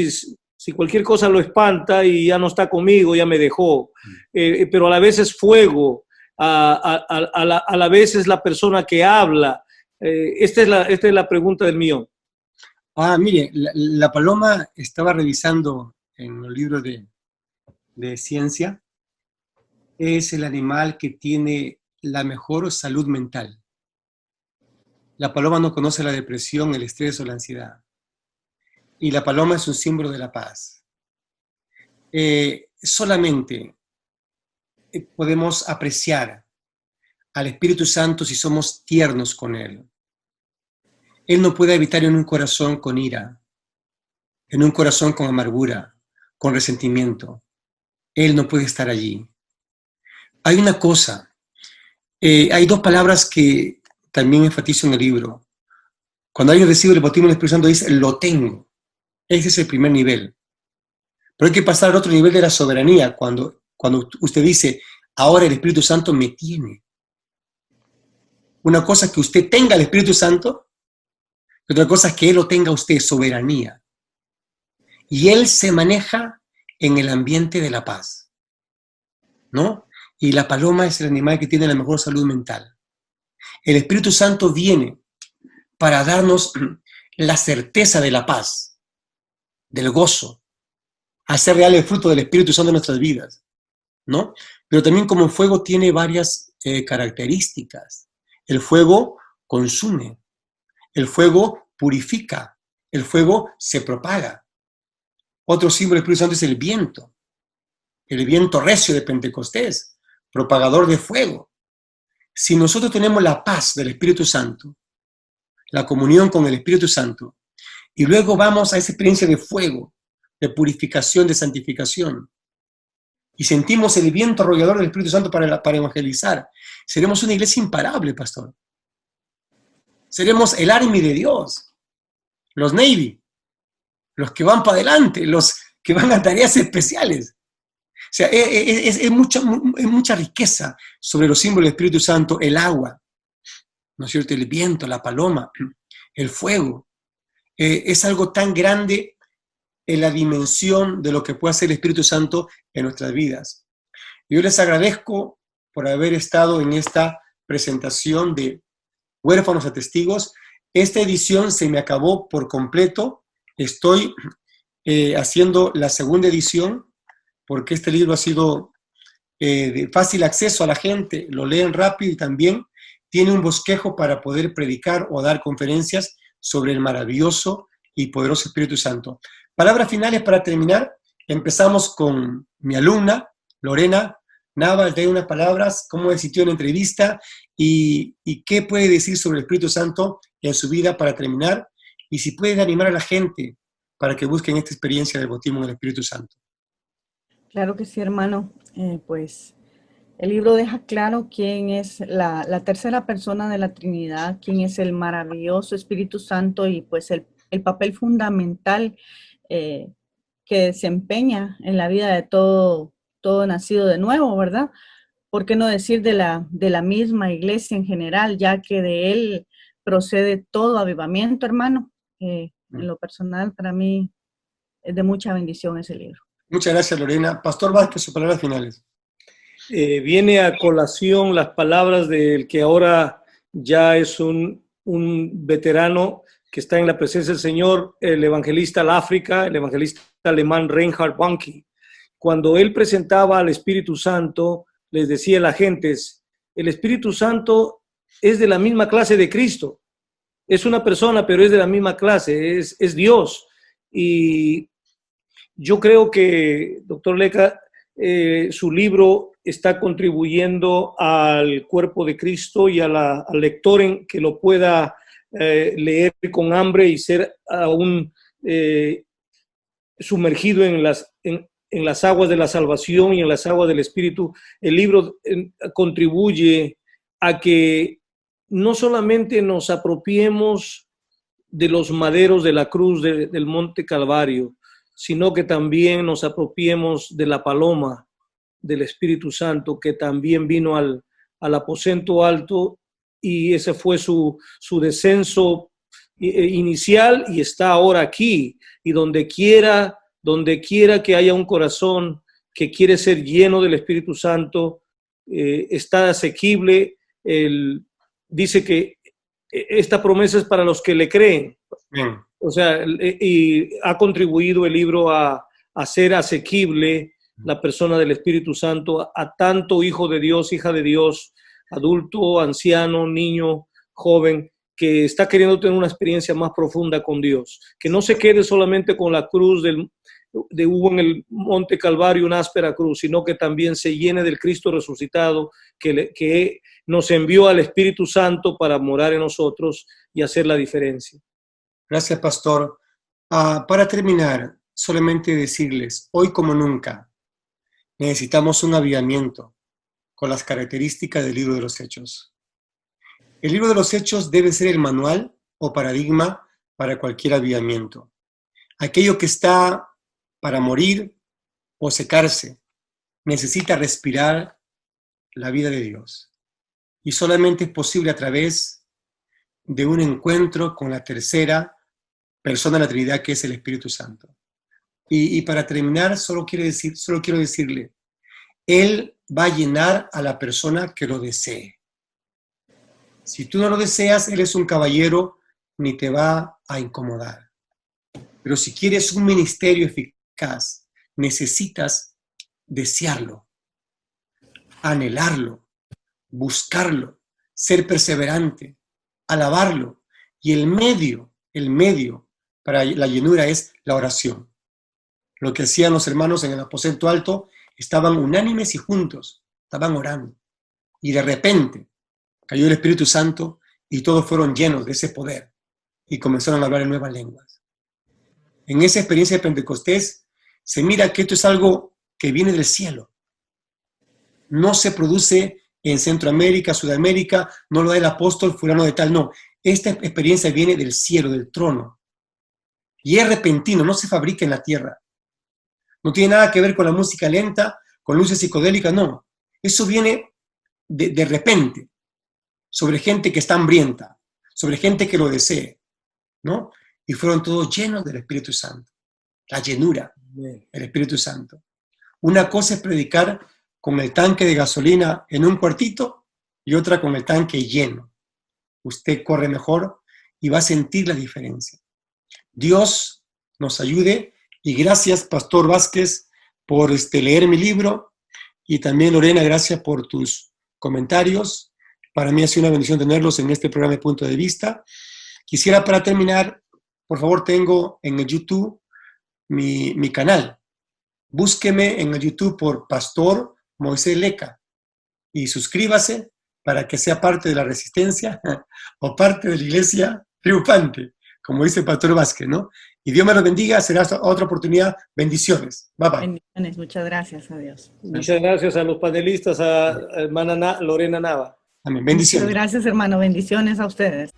si cualquier cosa lo espanta y ya no está conmigo, ya me dejó, pero a la vez es fuego, a la vez es la persona que habla. Esta es la pregunta del mío. Mire, la paloma estaba revisando en los libros de ciencia, es el animal que tiene la mejor salud mental. La paloma no conoce la depresión, el estrés o la ansiedad. Y la paloma es un símbolo de la paz. Solamente podemos apreciar al Espíritu Santo si somos tiernos con Él. Él no puede habitar en un corazón con ira, en un corazón con amargura, con resentimiento. Él no puede estar allí. Hay una cosa, Hay dos palabras que también enfatizo en el libro. Cuando alguien recibe el bautismo del Espíritu Santo, dice, lo tengo. Ese es el primer nivel. Pero hay que pasar al otro nivel de la soberanía, cuando usted dice, ahora el Espíritu Santo me tiene. Una cosa es que usted tenga el Espíritu Santo, y otra cosa es que Él lo tenga usted, soberanía. Y Él se maneja en el ambiente de la paz, ¿no? Y la paloma es el animal que tiene la mejor salud mental. El Espíritu Santo viene para darnos la certeza de la paz, del gozo, hacer real el fruto del Espíritu Santo en nuestras vidas, ¿no? Pero también como fuego tiene varias características. El fuego consume, el fuego purifica, el fuego se propaga. Otro símbolo del Espíritu Santo es el viento recio de Pentecostés, propagador de fuego. Si nosotros tenemos la paz del Espíritu Santo, la comunión con el Espíritu Santo, y luego vamos a esa experiencia de fuego, de purificación, de santificación, y sentimos el viento arrollador del Espíritu Santo para evangelizar, seremos una iglesia imparable, pastor. Seremos el Army de Dios, los Navy, los que van para adelante, los que van a tareas especiales. O sea, es mucha riqueza sobre los símbolos del Espíritu Santo, el agua, ¿no es cierto? El viento, la paloma, el fuego. Es algo tan grande en la dimensión de lo que puede hacer el Espíritu Santo en nuestras vidas. Yo les agradezco por haber estado en esta presentación de Huérfanos a Testigos. Esta edición se me acabó por completo. Estoy haciendo la segunda edición porque este libro ha sido de fácil acceso a la gente, lo leen rápido y también tiene un bosquejo para poder predicar o dar conferencias sobre el maravilloso y poderoso Espíritu Santo. Palabras finales para terminar. Empezamos con mi alumna, Lorena Nava, de unas palabras, cómo asistió en la entrevista y qué puede decir sobre el Espíritu Santo en su vida para terminar, y si puede animar a la gente para que busquen esta experiencia del bautismo del Espíritu Santo. Claro que sí, hermano. Pues el libro deja claro quién es la tercera persona de la Trinidad, quién es el maravilloso Espíritu Santo y pues el papel fundamental que desempeña en la vida de todo nacido de nuevo, ¿verdad? ¿Por qué no decir de la misma iglesia en general, ya que de él procede todo avivamiento, hermano? En lo personal, para mí es de mucha bendición ese libro. Muchas gracias, Lorena. Pastor Vázquez, sus palabras finales. Viene a colación las palabras del que ahora ya es un veterano que está en la presencia del Señor, el evangelista al África, el evangelista alemán Reinhard Bonnke. Cuando él presentaba al Espíritu Santo, les decía a la gente, el Espíritu Santo es de la misma clase de Cristo. Es una persona, pero es de la misma clase, es Dios. Y yo creo que, doctor Leca, su libro está contribuyendo al cuerpo de Cristo y al lector en que lo pueda leer con hambre y ser aún sumergido en las aguas de la salvación y en las aguas del Espíritu. El libro contribuye a que no solamente nos apropiemos de los maderos de la cruz del Monte Calvario, sino que también nos apropiemos de la paloma del Espíritu Santo, que también vino al aposento alto, y ese fue su descenso inicial y está ahora aquí. Y donde quiera que haya un corazón que quiere ser lleno del Espíritu Santo, está asequible. Dice que esta promesa es para los que le creen. Bien. O sea, y ha contribuido el libro a hacer asequible la persona del Espíritu Santo a tanto hijo de Dios, hija de Dios, adulto, anciano, niño, joven, que está queriendo tener una experiencia más profunda con Dios. Que no se quede solamente con la cruz hubo en el Monte Calvario una áspera cruz, sino que también se llene del Cristo resucitado que nos envió al Espíritu Santo para morar en nosotros y hacer la diferencia. Gracias, pastor. Para terminar, solamente decirles, hoy como nunca, necesitamos un avivamiento con las características del libro de los Hechos. El libro de los Hechos debe ser el manual o paradigma para cualquier avivamiento. Aquello que está para morir o secarse necesita respirar la vida de Dios. Y solamente es posible a través de un encuentro con la tercera persona de la Trinidad, que es el Espíritu Santo. Y para terminar, solo quiero decirle, Él va a llenar a la persona que lo desee. Si tú no lo deseas, Él es un caballero, ni te va a incomodar. Pero si quieres un ministerio eficaz, necesitas desearlo, anhelarlo, buscarlo, ser perseverante, alabarlo. Y el medio para la llenura es la oración. Lo que hacían los hermanos en el aposento alto, estaban unánimes y juntos, estaban orando. Y de repente cayó el Espíritu Santo y todos fueron llenos de ese poder y comenzaron a hablar en nuevas lenguas. En esa experiencia de Pentecostés se mira que esto es algo que viene del cielo. No se produce en Centroamérica, Sudamérica, no lo da el apóstol fulano de tal, no. Esta experiencia viene del cielo, del trono. Y es repentino, no se fabrica en la tierra. No tiene nada que ver con la música lenta, con luces psicodélicas, no. Eso viene de repente, sobre gente que está hambrienta, sobre gente que lo desee, ¿no? Y fueron todos llenos del Espíritu Santo. La llenura del Espíritu Santo. Una cosa es predicar con el tanque de gasolina en un cuartito y otra con el tanque lleno. Usted corre mejor y va a sentir la diferencia. Dios nos ayude y gracias, Pastor Vázquez, por leer mi libro y también, Lorena, gracias por tus comentarios. Para mí ha sido una bendición tenerlos en este programa de Punto de Vista. Quisiera, para terminar, por favor, tengo en el YouTube mi canal. Búsqueme en el YouTube por Pastor Moisés Leca y suscríbase para que sea parte de la resistencia o parte de la iglesia triunfante, como dice el Pastor Vázquez, ¿no? Y Dios me los bendiga, será hasta otra oportunidad. Bendiciones. Bye bye. Bendiciones, muchas gracias a Dios. Muchas gracias a los panelistas, a hermana Lorena Nava. Amén. Bendiciones. Muchas gracias, hermano. Bendiciones a ustedes.